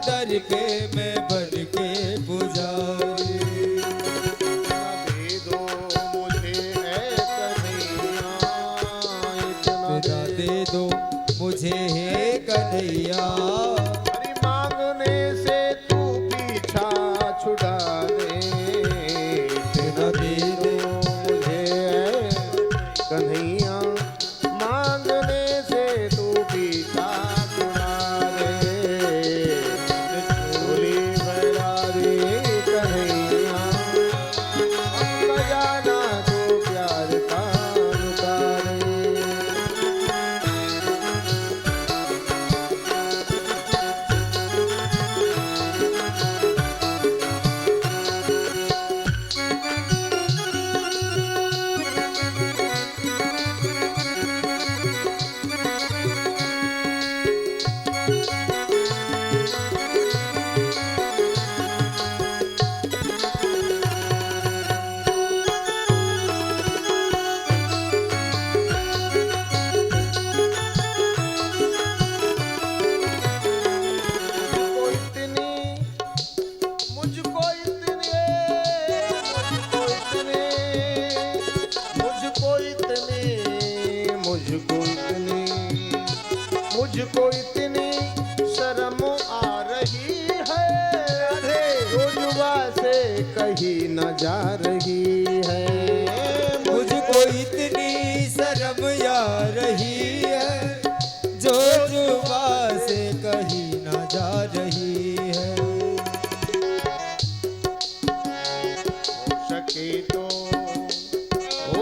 दर पे मैं बन के पुजारी। कन्हैया। हरि मांगने से तू पीछा छुड़ा दे, न दे दे मुझे कन्हैया, मांगने से तू पीछा छुड़ा दे, चोली बना दे कन्हैया, बजाना तो प्यार का लुटा दे। मुझको इतने मुझको इतने मुझको इतने मुझको इतनी शर्म आ रही है, जो जुबा से कही न जा रही है। मुझको इतनी शर्म आ रही है, जो जुबा से कहीं न जा रही है। हो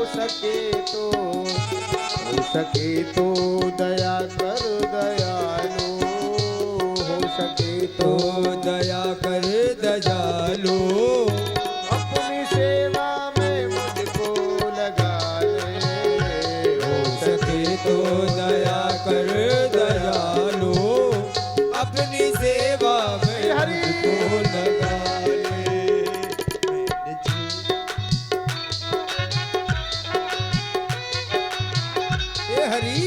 सके तो दया कर दयालु, हो सके तो दया कर दयालु, अपनी सेवा में मुझको लगा ले, हो सके तो दया कर दयालु, अपनी सेवा में हमको लगा ले। हे हरि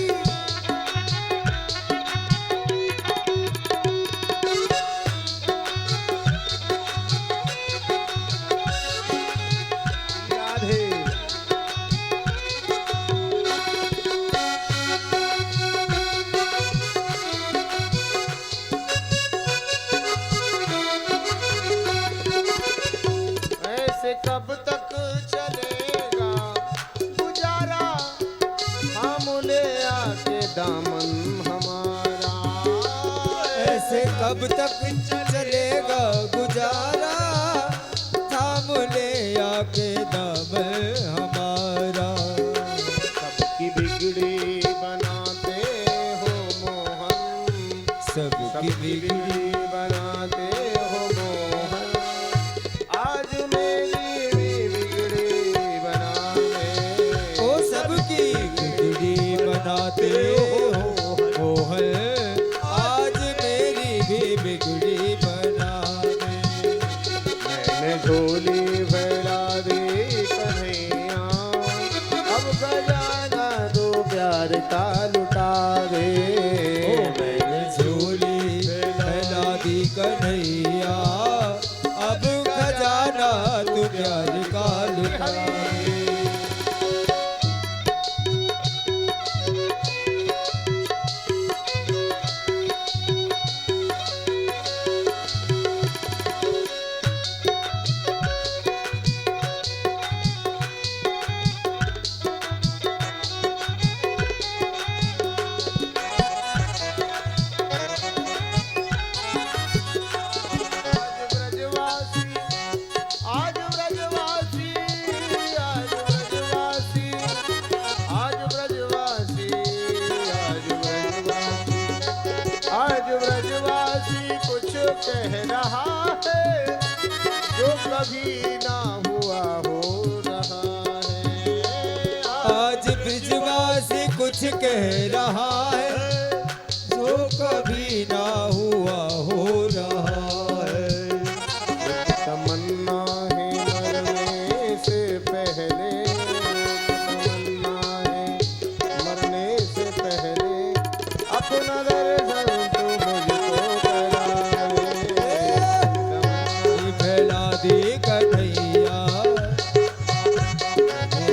राधे। ऐसे कब तक चलेगा गुजारा, हम ले आके दामन हमारा। ऐसे कब तक चलेगा गुजारा, थाम ले आके दामन हमारा। सबकी बिगड़ी बनाते हो मोहन, सबकी बिगड़ी बनाते हो मोहन, आज मेरी भी बिगड़ी बना दे। ओ सबकी बिगड़ी बनाते हो मोहन, आज मेरी भी बिगड़ी बना दे। मैंने झोली फैला दी कन्हैया, अब खजाना तो प्यार का लुटा दे। मैंने झोली फैला दी कन्हैया, अब खजाना तू प्यार का लुटा दे। आज ब्रजवासी, आज ब्रजवासी, आज ब्रजवासी, आज ब्रजवासी, आज ब्रजवासी कुछ कह रहा है, जो कभी ना हुआ हो रहा है। आज ब्रिजवासी कुछ कह रहा है, जो कभी ना हुआ हो रहा है। तमन्ना है मरने से पहले, तमन्ना है मरने से पहले, अपना दर्शन तू मुझको करा दे। फैला दी कन्हैया,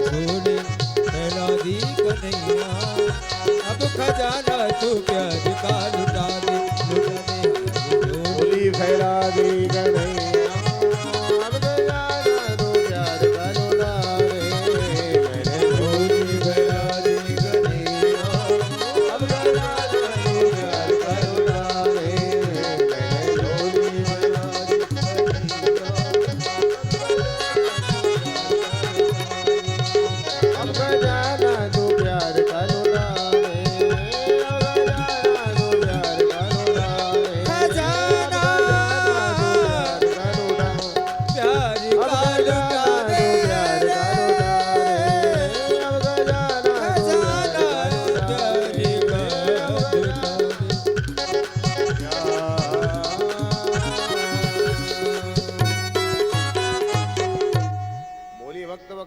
झोली फैला दी कन्हैया, अब खजाना तू प्यार का लुटा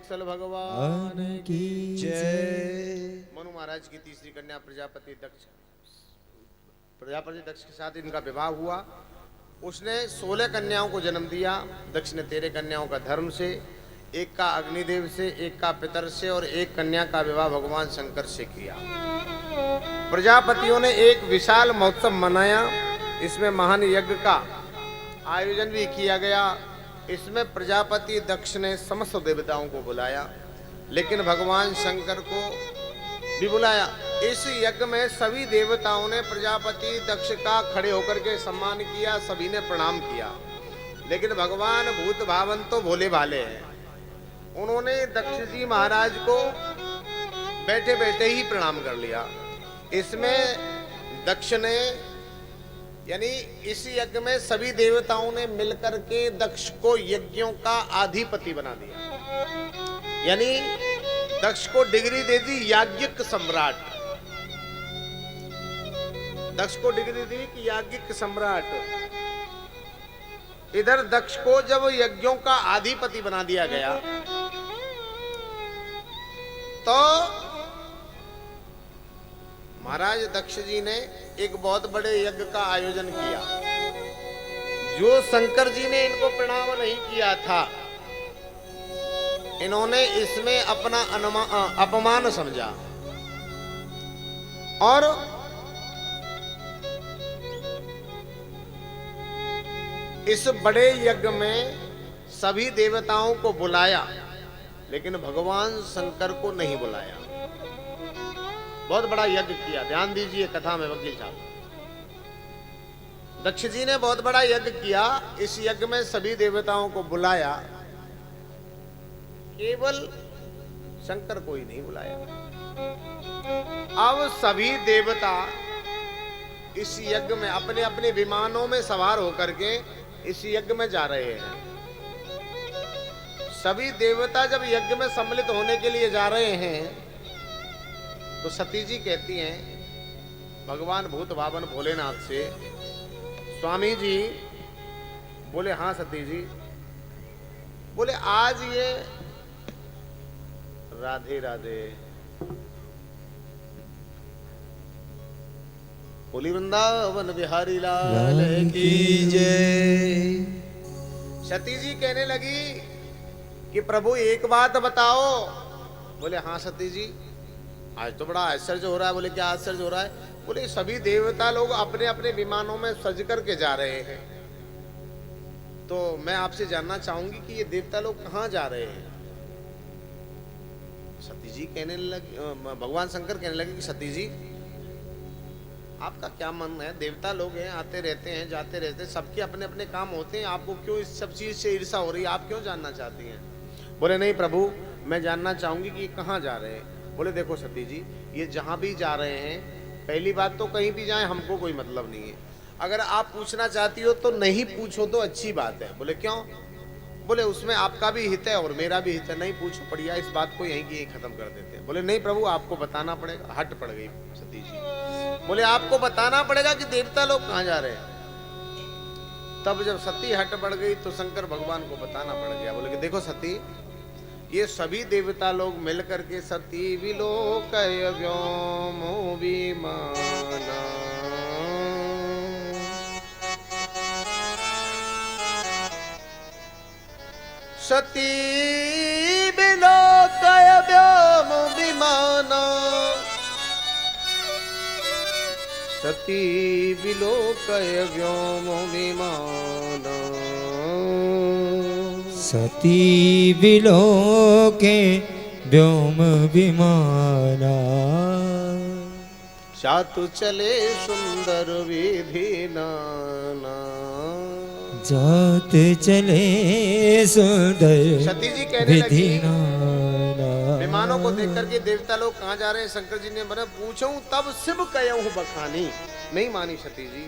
वत्सल भगवान की जय। मनु महाराज की तीसरी कन्या प्रजापति दक्ष के साथ इनका विवाह हुआ। उसने 16 कन्याओं को जन्म दिया। दक्ष ने 13 कन्याओं का धर्म से, एक का अग्निदेव से, एक का पितर से और एक कन्या का विवाह भगवान शंकर से किया। प्रजापतियों ने एक विशाल महोत्सव मनाया। इसमें महान यज्ञ का आयोजन भी किया गया। इसमें प्रजापति दक्ष ने समस्त देवताओं को बुलाया, लेकिन भगवान शंकर को भी बुलाया। इस यज्ञ में सभी देवताओं ने प्रजापति दक्ष का खड़े होकर के सम्मान किया, सभी ने प्रणाम किया। लेकिन भगवान भूत भावन तो भोले भाले हैं। उन्होंने दक्ष जी महाराज को बैठे बैठे ही प्रणाम कर लिया। इसमें दक्ष ने यानी इस यज्ञ में सभी देवताओं ने मिलकर के दक्ष को यज्ञों का अधिपति बना दिया। यानी दक्ष को डिग्री दे दी याज्ञिक सम्राट। दक्ष को डिग्री दी कि याज्ञिक सम्राट। इधर दक्ष को जब यज्ञों का अधिपति बना दिया गया तो महाराज दक्ष जी ने एक बहुत बड़े यज्ञ का आयोजन किया। जो शंकर जी ने इनको प्रणाम नहीं किया था, इन्होंने इसमें अपना अपमान समझा और इस बड़े यज्ञ में सभी देवताओं को बुलाया, लेकिन भगवान शंकर को नहीं बुलाया। बहुत बड़ा यज्ञ किया। ध्यान दीजिए कथा में वकील साहब। दक्ष जी ने बहुत बड़ा यज्ञ किया। इस यज्ञ में सभी देवताओं को बुलाया, केवल शंकर को ही नहीं बुलाया। अब सभी देवता इस यज्ञ में अपने अपने विमानों में सवार होकर के इस यज्ञ में जा रहे हैं। सभी देवता जब यज्ञ में सम्मिलित होने के लिए जा रहे हैं तो सती जी कहती हैं भगवान भूत भावन भोलेनाथ से, स्वामी जी। बोले हाँ सती जी। बोले आज ये राधे राधे बोली वृंदावन बिहारी लाल की जय। सती जी कहने लगी कि प्रभु एक बात बताओ। बोले हाँ सती जी, आज तो बड़ा आश्चर्य हो रहा है। बोले क्या आश्चर्य हो रहा है? बोले सभी देवता लोग अपने अपने विमानों में सज करके जा रहे हैं, तो मैं आपसे जानना चाहूंगी कि ये देवता लोग कहाँ जा रहे हैं। सती जी कहने लगी, भगवान शंकर कहने लगे कि सती जी आपका क्या मन है? देवता लोग हैं, आते रहते हैं, जाते रहते हैं, सबके अपने अपने काम होते हैं, आपको क्यों इस सब चीज से ईर्षा हो रही है? आप क्यों जानना चाहती हैं? बोले नहीं प्रभु, मैं जानना चाहूंगी कि कहाँ जा रहे हैं। बोले देखो सती जी, ये जहां भी जा रहे हैं, पहली बात तो कहीं भी जाएं हमको कोई मतलब नहीं है। अगर आप पूछना चाहती हो तो नहीं पूछो तो अच्छी बात है। बोले क्यों? बोले उसमें आपका भी हित है और मेरा भी हित है। नहीं पूछो, बढ़िया, इस बात को यहीं की खत्म कर देते हैं। बोले नहीं प्रभु, आपको बताना पड़ेगा। हट पड़ गई सती जी। बोले आपको बताना पड़ेगा कि देवता लोग कहाँ जा रहे हैं। तब जब सती हट पड़ गई तो शंकर भगवान को बताना पड़ गया। बोले कि देखो सती, ये सभी देवता लोग मिलकर के सती विलोकय व्योमो विमाना, सती विलोकय व्योमो विमाना, सती विलोकय व्योमो विमाना, सती विलोके व्योम विमाना, जातु चले सुंदर विधि नाना, जात चले सुंदर सती जी कहने विधि लगी, नाना। विमानों को देख करके देवता लोग कहाँ जा रहे हैं? शंकर जी ने बोला पूछूं तब शिव कहूं बखानी। नहीं मानी सती जी।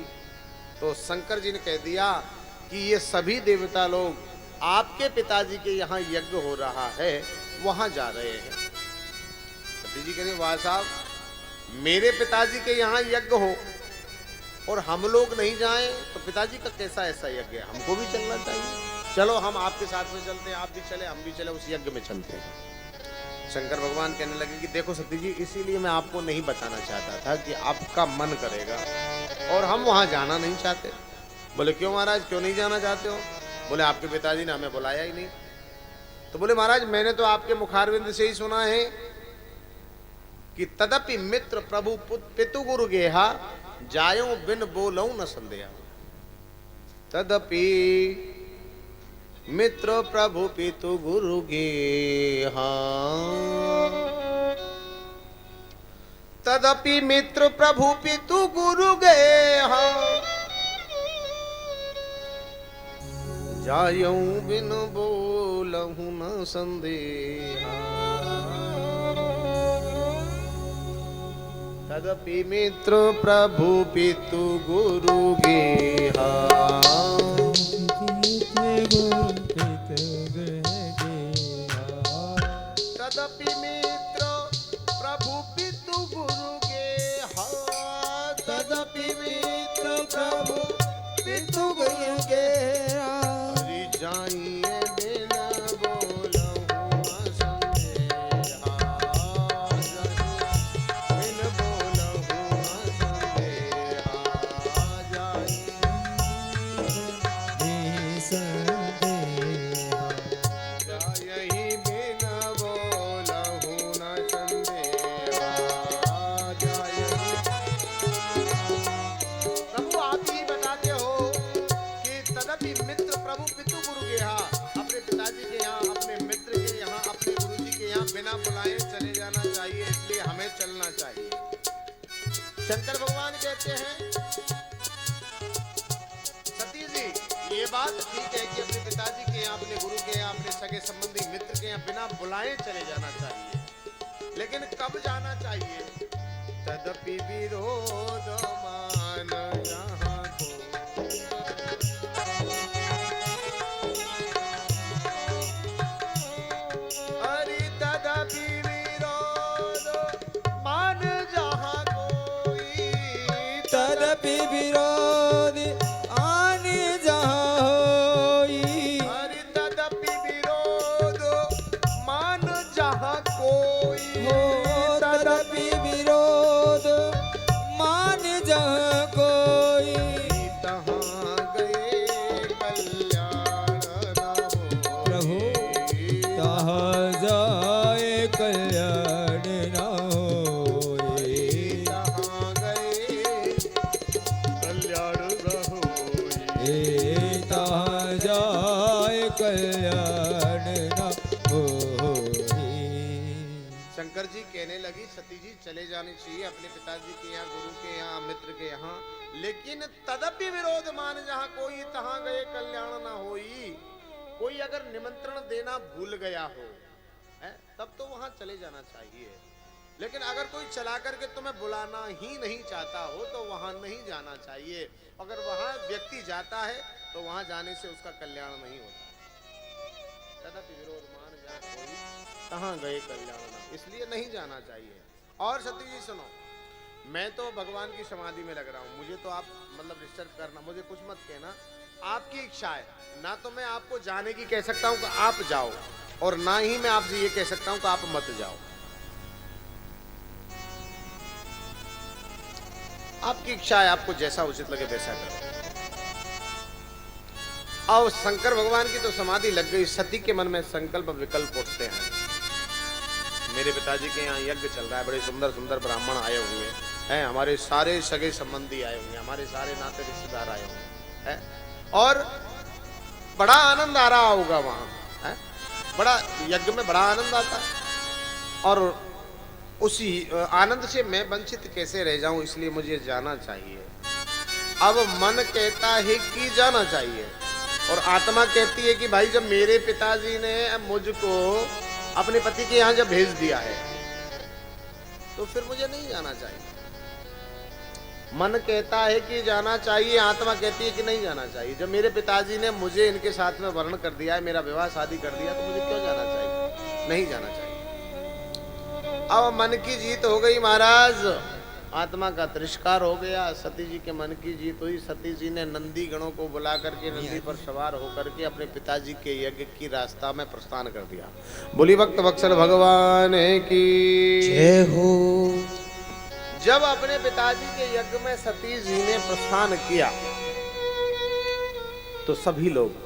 तो शंकर जी ने कह दिया कि ये सभी देवता लोग आपके पिताजी के यहाँ यज्ञ हो रहा है, वहां जा रहे हैं। सती जी कहते वाह साहब, मेरे पिताजी के यहाँ यज्ञ हो और हम लोग नहीं जाएं तो पिताजी का कैसा ऐसा यज्ञ है? हमको भी चलना चाहिए। चलो हम आपके साथ में चलते हैं, आप भी चले हम भी चले, उस यज्ञ में चलते हैं। शंकर भगवान कहने लगे कि देखो सती जी, इसीलिए मैं आपको नहीं बताना चाहता था कि आपका मन करेगा और हम वहां जाना नहीं चाहते। बोले क्यों महाराज, क्यों नहीं जाना चाहते हो? बोले आपके पिताजी ने हमें बुलाया ही नहीं। तो बोले महाराज मैंने तो आपके मुखारविंद से ही सुना है कि तदपि मित्र प्रभु पितु गुरु गेहा जायो बिन बोलऊं न संदेहा। तदपि मित्र प्रभु पितु गुरु गेहा, तदपि मित्र प्रभु पितु गुरु गेहा जायो बिन बोलहु न संदेहा। तदपि मित्र प्रभु पितु गुरु गेहा, तदपि मित्र प्रभु पितु गुरु गेहा, तदपि मित्र प्रभु पितु गुरु गेहा। हरि जाइए बिन बोलहु न संदेहा, बिन बोलहु न संदेहा, जाइए बिन बोलहु न संदेहा, जाइए। प्रभु आप ही बताते हो कि तदपि मित्र प्रभु पितु गुरु के यहाँ, अपने पिताजी के यहाँ, अपने मित्र के यहाँ, अपने गुरु जी के यहाँ बिना बुलाए चले जाना चाहिए, इसलिए हमें चलना चाहिए। शंकर भगवान कहते हैं सती जी ये बात ठीक है कि अपने पिताजी के यहाँ, अपने गुरु के यहाँ, अपने सगे संबंधी मित्र के यहाँ बिना बुलाए चले जाना चाहिए, लेकिन कब जाना चाहिए? तदपि विरोध मान यहाँ को, हरि तदपि विरोध मान जहाँ कोई, तदपि विरोध आन जहाँ होई, हरि तदपि विरोध मान जहाँ कोई, हो तदपि विरोध मान जहाँ कोई, तहाँ गए कल्याण न हो। प्रभु तहाँ जाए कल्याण न होए, तहाँ गए कल्याण न होए। तहाँ जाए कल्याण न होए। शंकर जी कहने लगी सती जी चले जाने चाहिए अपने पिताजी के यहाँ, गुरु के यहाँ, मित्र के यहाँ, लेकिन तदपि विरोध मान जहाँ कोई, तहाँ गए कल्याण ना होई। कोई अगर निमंत्रण देना भूल गया हो है, तब तो वहां चले जाना चाहिए, लेकिन अगर कोई चला करके तुम्हें बुलाना ही नहीं चाहता हो तो वहां नहीं जाना चाहिए। अगर वहां व्यक्ति जाता है तो वहां जाने से उसका कल्याण नहीं होता। तदपि विरोध मान जहाँ कोई, तहाँ गए कल्याण ना, इसलिए नहीं जाना चाहिए। और सती जी सुनो, मैं तो भगवान की समाधि में लग रहा हूँ, मुझे तो आप मतलब डिस्टर्ब करना, मुझे कुछ मत कहना, आपकी इच्छा है। ना तो मैं आपको जाने की कह सकता हूँ कि आप जाओ, और ना ही मैं आपसे ये कह सकता हूँ कि आप मत जाओ। आपकी इच्छा है, आपको जैसा उचित लगे वैसा करो। और शंकर भगवान की तो समाधि लग गई, सती के मन में संकल्प विकल्प उठते हैं। मेरे पिताजी के यहाँ यज्ञ चल रहा है, बड़े सुंदर सुंदर ब्राह्मण आए हुए हैं, हमारे सारे सगे संबंधी आए हुए हैं, हमारे सारे नाते रिश्तेदार आए हुए हैं, और बड़ा आनंद आ रहा होगा वहां है, बड़ा यज्ञ में बड़ा आनंद आता है, और उसी आनंद से मैं वंचित कैसे रह जाऊं, इसलिए मुझे जाना चाहिए। अब मन कहता है कि जाना चाहिए, और आत्मा कहती है कि भाई जब मेरे पिताजी ने मुझको अपने पति के यहाँ जब भेज दिया है तो फिर मुझे नहीं जाना चाहिए। मन कहता है कि जाना चाहिए, आत्मा कहती है कि नहीं जाना चाहिए। जब मेरे पिताजी ने मुझे इनके साथ में वर्ण कर दिया है, मेरा विवाह शादी कर दिया, तो मुझे क्यों जाना चाहिए? नहीं जाना चाहिए। अब मन की जीत हो गई महाराज, आत्मा का तिरस्कार हो गया, सती जी के मन की जीत हुई। सती जी ने नंदी गणों को बुला करके नंदी पर सवार होकर के अपने पिताजी के यज्ञ की रास्ता में प्रस्थान कर दिया। बोली भक्त वत्सल भगवान की जय हो। जब अपने पिताजी के यज्ञ में सती जी ने प्रस्थान किया तो सभी लोग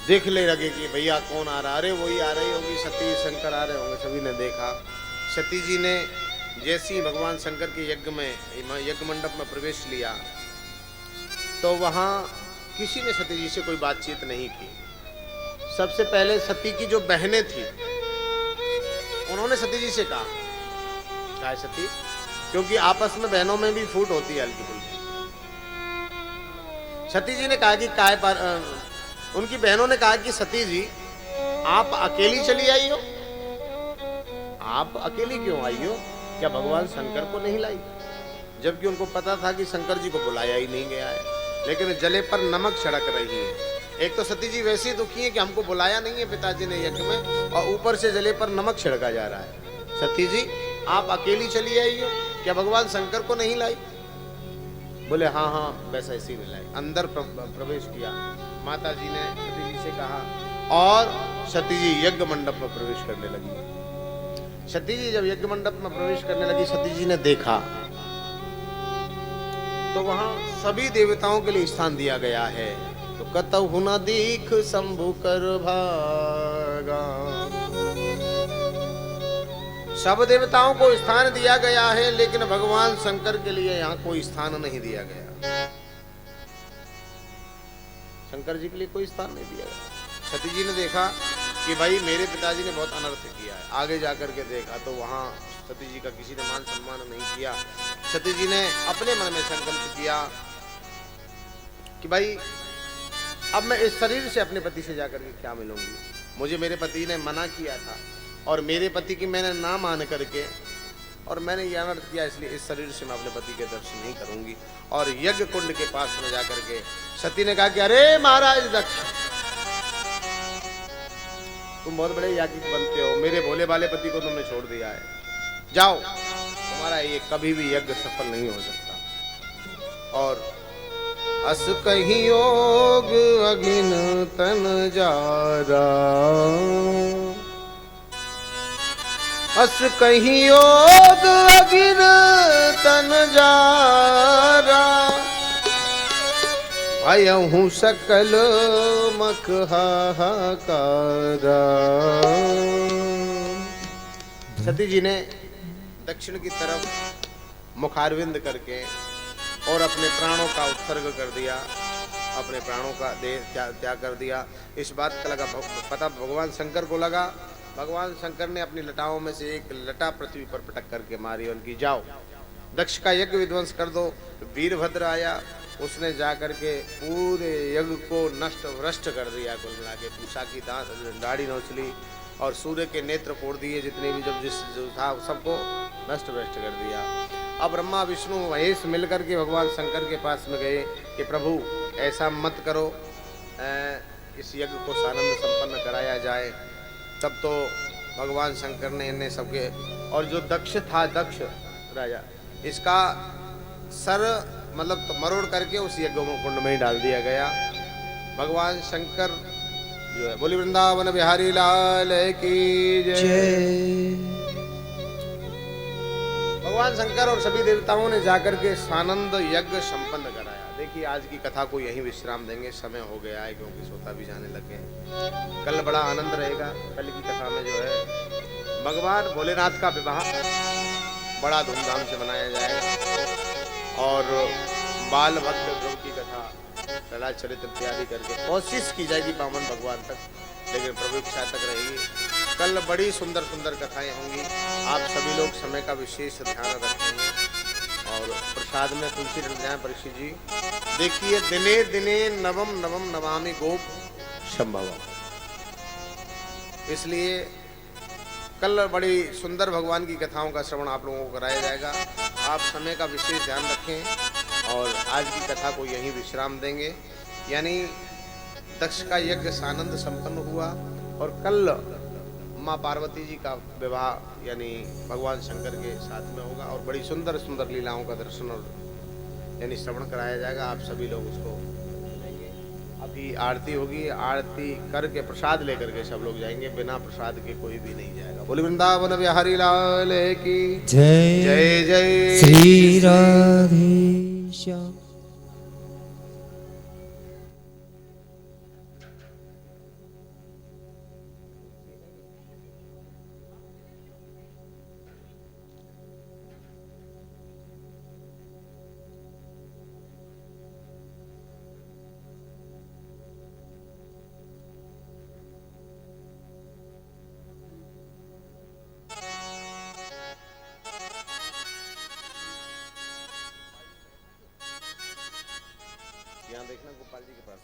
देखने लगे कि भैया कौन आ रहा, अरे वही आ रही होगी, सती शंकर आ रहे होंगे। सभी ने देखा। सती जी ने जैसे ही भगवान शंकर के यज्ञ मंडप में प्रवेश लिया तो वहां किसी ने सती जी से कोई बातचीत नहीं की। सबसे पहले सती की जो बहनें थी उन्होंने सती जी से कहा, क्या सती, क्योंकि आपस में बहनों में भी फूट होती है हल्की फुल्की। सती जी ने कहा कि काय पर उनकी बहनों ने कहा कि सती जी आप अकेली चली आई हो, आप अकेली क्यों आई हो, क्या भगवान शंकर को नहीं लाई? जबकि उनको पता था कि शंकर जी को बुलाया ही नहीं गया है, लेकिन जले पर नमक छिड़क रही है। एक तो सती जी वैसे ही दुखी है कि हमको बुलाया नहीं है पिताजी ने यज्ञ में, और ऊपर से जले पर नमक छिड़का जा रहा है। सती जी आप अकेली चली आई हो, क्या भगवान शंकर को नहीं लाई? बोले हाँ हाँ वैसा इसी में लाई। अंदर प्रवेश किया। माता जी ने सती जी से कहा और सती जी यज्ञ मंडप में प्रवेश करने लगी। सती जी जब यज्ञ मंडप में प्रवेश करने लगी, सती जी ने देखा तो वहां सभी देवताओं के लिए स्थान दिया गया है। तो कतहु न दीख शंभु कर भागा, सब देवताओं को स्थान दिया गया है, लेकिन भगवान शंकर के लिए यहाँ कोई स्थान नहीं दिया गया। शंकर जी के लिए कोई स्थान नहीं दिया गया। सती जी ने देखा कि भाई मेरे पिताजी ने बहुत अनर्थ किया है। आगे जाकर के देखा तो वहां सती जी का किसी ने मान सम्मान नहीं किया। सती जी ने अपने मन में संकल्प किया कि भाई अब मैं इस शरीर से अपने पति से जाकर के क्या मिलूंगी। मुझे मेरे पति ने मना किया था और मेरे पति की मैंने ना मान करके और मैंने ये अनर्थ किया, इसलिए इस शरीर से मैं अपने पति के दर्शन नहीं करूंगी। और यज्ञ कुंड के पास में जाकर के सती ने कहा कि अरे महाराज दक्ष, तुम बहुत बड़े याज्ञिक बनते हो, मेरे भोले भाले पति को तुमने छोड़ दिया है, जाओ, तुम्हारा ये कभी भी यज्ञ सफल नहीं हो सकता। और अस कहीं योग अगिन तन जारा, अस कहीं योग अगिन तन जारा, भयहूँ सकल मख हाहाकारा। सती जी ने दक्षिण की तरफ मुखारविंद करके और अपने प्राणों का उत्सर्ग कर दिया, अपने प्राणों का देह त्याग कर दिया। इस बात का लगा पता भगवान शंकर को लगा। भगवान शंकर ने अपनी लटाओं में से एक लटा पृथ्वी पर पटक करके मारी, उनकी जाओ दक्ष का यज्ञ विध्वंस कर दो। वीरभद्र आया, उसने जाकर के पूरे यज्ञ को नष्ट भ्रष्ट कर दिया। कुल मिला के पूषा की दाढ़ी नोच ली और सूर्य के नेत्र फोड़ दिए, जितने भी जब जिस जो था सबको नष्ट भ्रष्ट कर दिया। अब ब्रह्मा विष्णु महेश मिलकर के भगवान शंकर के पास में गए कि प्रभु ऐसा मत करो, इस यज्ञ को सानंद संपन्न कराया जाए। तब तो भगवान शंकर ने इन्हें सबके, और जो दक्ष था, दक्ष राजा, इसका सर मतलब तो मरोड़ करके उस यज्ञ कुंड में ही डाल दिया गया। भगवान शंकर जो है, बोली वृंदावन बिहारी लाल की जय। भगवान शंकर और सभी देवताओं ने जाकर के सानंद यज्ञ संपन्न कराया। देखिए आज की कथा को यहीं विश्राम देंगे, समय हो गया है क्योंकि सोता भी जाने लगे हैं। कल बड़ा आनंद रहेगा। कल की कथा में जो है भगवान भोलेनाथ का विवाह बड़ा धूमधाम से मनाया जाएगा और बाल भक्त ध्रुव की कथा, लला चरित्र इत्यादि करके कोशिश की जाएगी पावन भगवान तक, लेकिन प्रभु इच्छा तक रहेगी। कल बड़ी सुंदर सुंदर कथाएं होंगी। आप सभी लोग समय का विशेष ध्यान रखेंगे और प्रसाद में तुलसी रंजन परीक्षित जी देखिए, दिने दिने नवम नवम नमामि गोप संभवम। इसलिए कल बड़ी सुंदर भगवान की कथाओं का श्रवण आप लोगों को कराया जाएगा। आप समय का विशेष ध्यान रखें और आज की कथा को यहीं विश्राम देंगे। यानी दक्ष का यज्ञ सानंद संपन्न हुआ और कल माँ पार्वती जी का विवाह यानी भगवान शंकर के साथ में होगा और बड़ी सुंदर सुंदर लीलाओं का दर्शन और यानी श्रवण कराया जाएगा। आप सभी लोग उसको सुनेंगे। अभी आरती होगी, आरती करके प्रसाद लेकर के सब लोग जाएंगे, बिना प्रसाद के कोई भी नहीं जाएगा। बोले वृंदावन बिहारी लाल की जय जय जय श्री राधे श्याम। यहाँ देखना गोपाल जी के पास।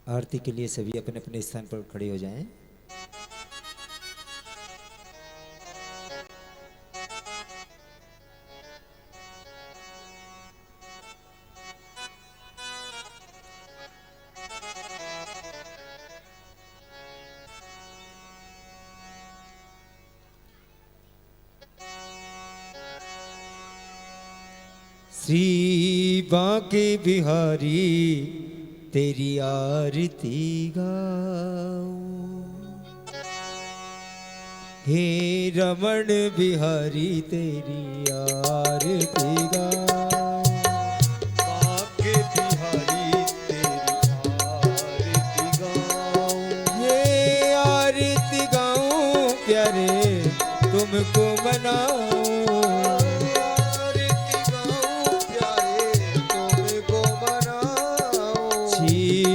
आरती के लिए सभी अपने अपने स्थान पर खड़े हो जाएं। श्री बांके बिहारी तेरी आरती गाऊं, हे रमण बिहारी तेरी आरती गाऊं। बांके बिहारी तेरी आरती गाऊं, ये आरती गाऊं प्यारे तुमको मनाऊं।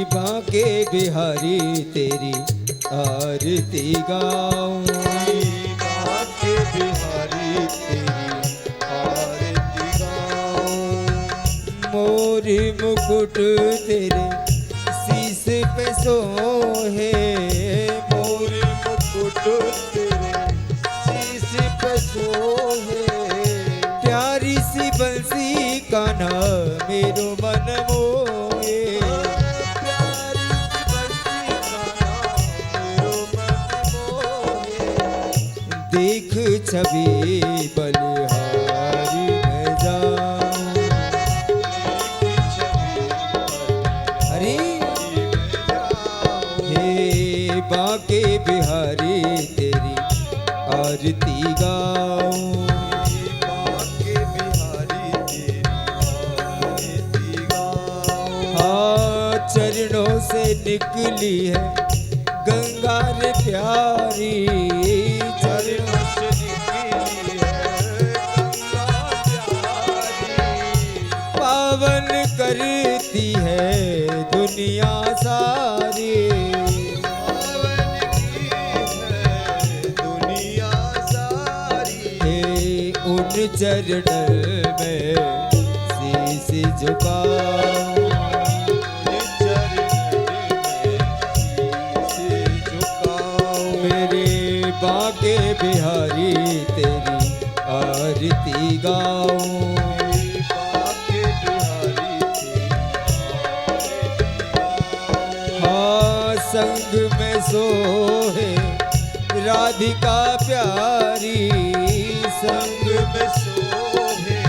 बांके बिहारी तेरी आरती गाऊं, बांके बिहारी तेरी आरती गाऊं। मोर मुकुट तेरे शीश पे सोहे, मोर मुकुट तेरे शीश पे सोहे। प्यारी सी बंसी कान्हा मेरो मन मोहे। देख छवि बलिहारी में जाऊं, हरी हे बांके बिहारी तेरी आरती गाऊं। बांके बिहारी तेरी आरती गाऊं। हाँ चरणों से निकली है गंगा रे प्यारी, चरणों से निकली है गंगा प्यारी। पावन करती है दुनिया सारी। पावन की है दुनिया सारी। हे उन चरण में शीश झुकाऊं, मेरे बांके बिहारी तेरी आरती गाऊं। बांके बिहारी तेरी हाँ संग में सोहे राधिका प्यारी, संग में सोहे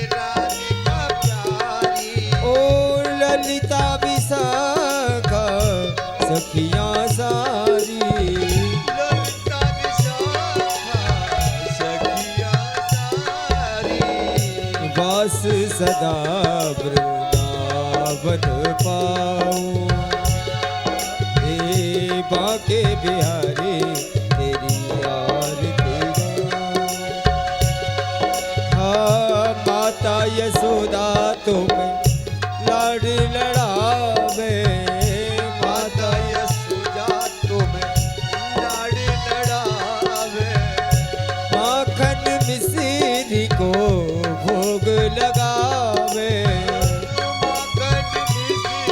राधिका प्यारी। और ललिता विशाखा सखियां सारी। ललिता विशाखा सखियां सारी। वास सदा वृंदावन पाऊं, हे बांके बिहारी तेरी आरती गाऊं। हाँ माता यशोदा तुम्हें लाड लड़ावे, माता यशोदा तुम्हें लाड लड़ावे। माखन मिश्री को भोग लगावे। माखन मिश्री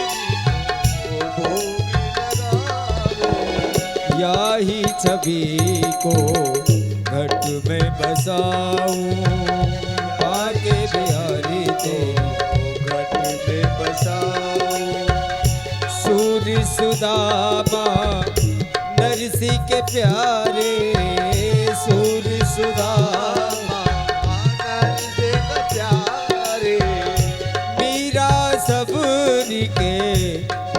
को भोग लगावे। याही छवि को घट में बसाऊं, बांके बिहारी तेरी घट में बसाऊं। सूर्य सुदामा सरसी के प्यारे सूर सुदामा नरसी के प्यारे मीरा सबरी के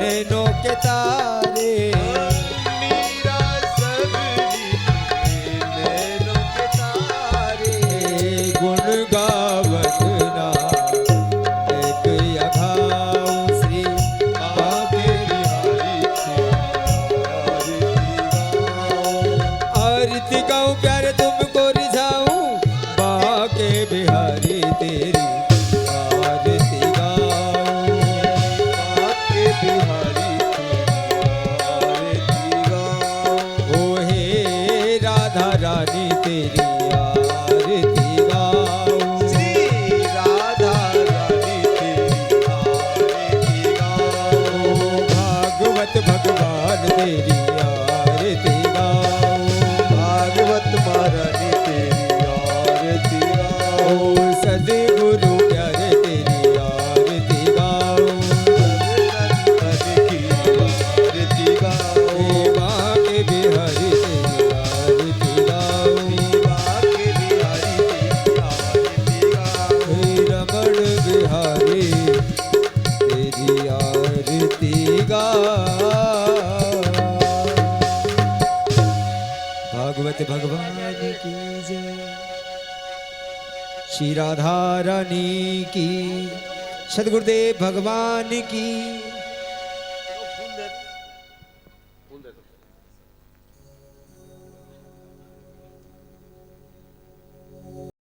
नैनों के तारे मीरा सबरी नैनों के तारे गुण गावत ना एक अघाऊ श्री बाके बिहारी आरती गाऊं प्यारे तुमको रिझाऊं बाके बिहारी तेरी आरती गाऊं बाके बिहारी आरती गाओ ओ हे राधा रानी तेरी आरती गाऊं श्री राधा रानी तेरी आरती गाओ भागवत भगवान तेरी आरती गाऊं भागवत महारानी तेरी आरती गाओ ओ सदगुरु प्यारे तेरी आरती गाऊं सतन की आरती गाओ हे बाके बिहारी तेरी आरती गाऊं बाके बिहारी तेरी आरती गाओ हे रमण बिहारी तेरी आरती गाऊं भागवत भगवान की जय श्री राधा रानी की सदगुरुदेव भगवान की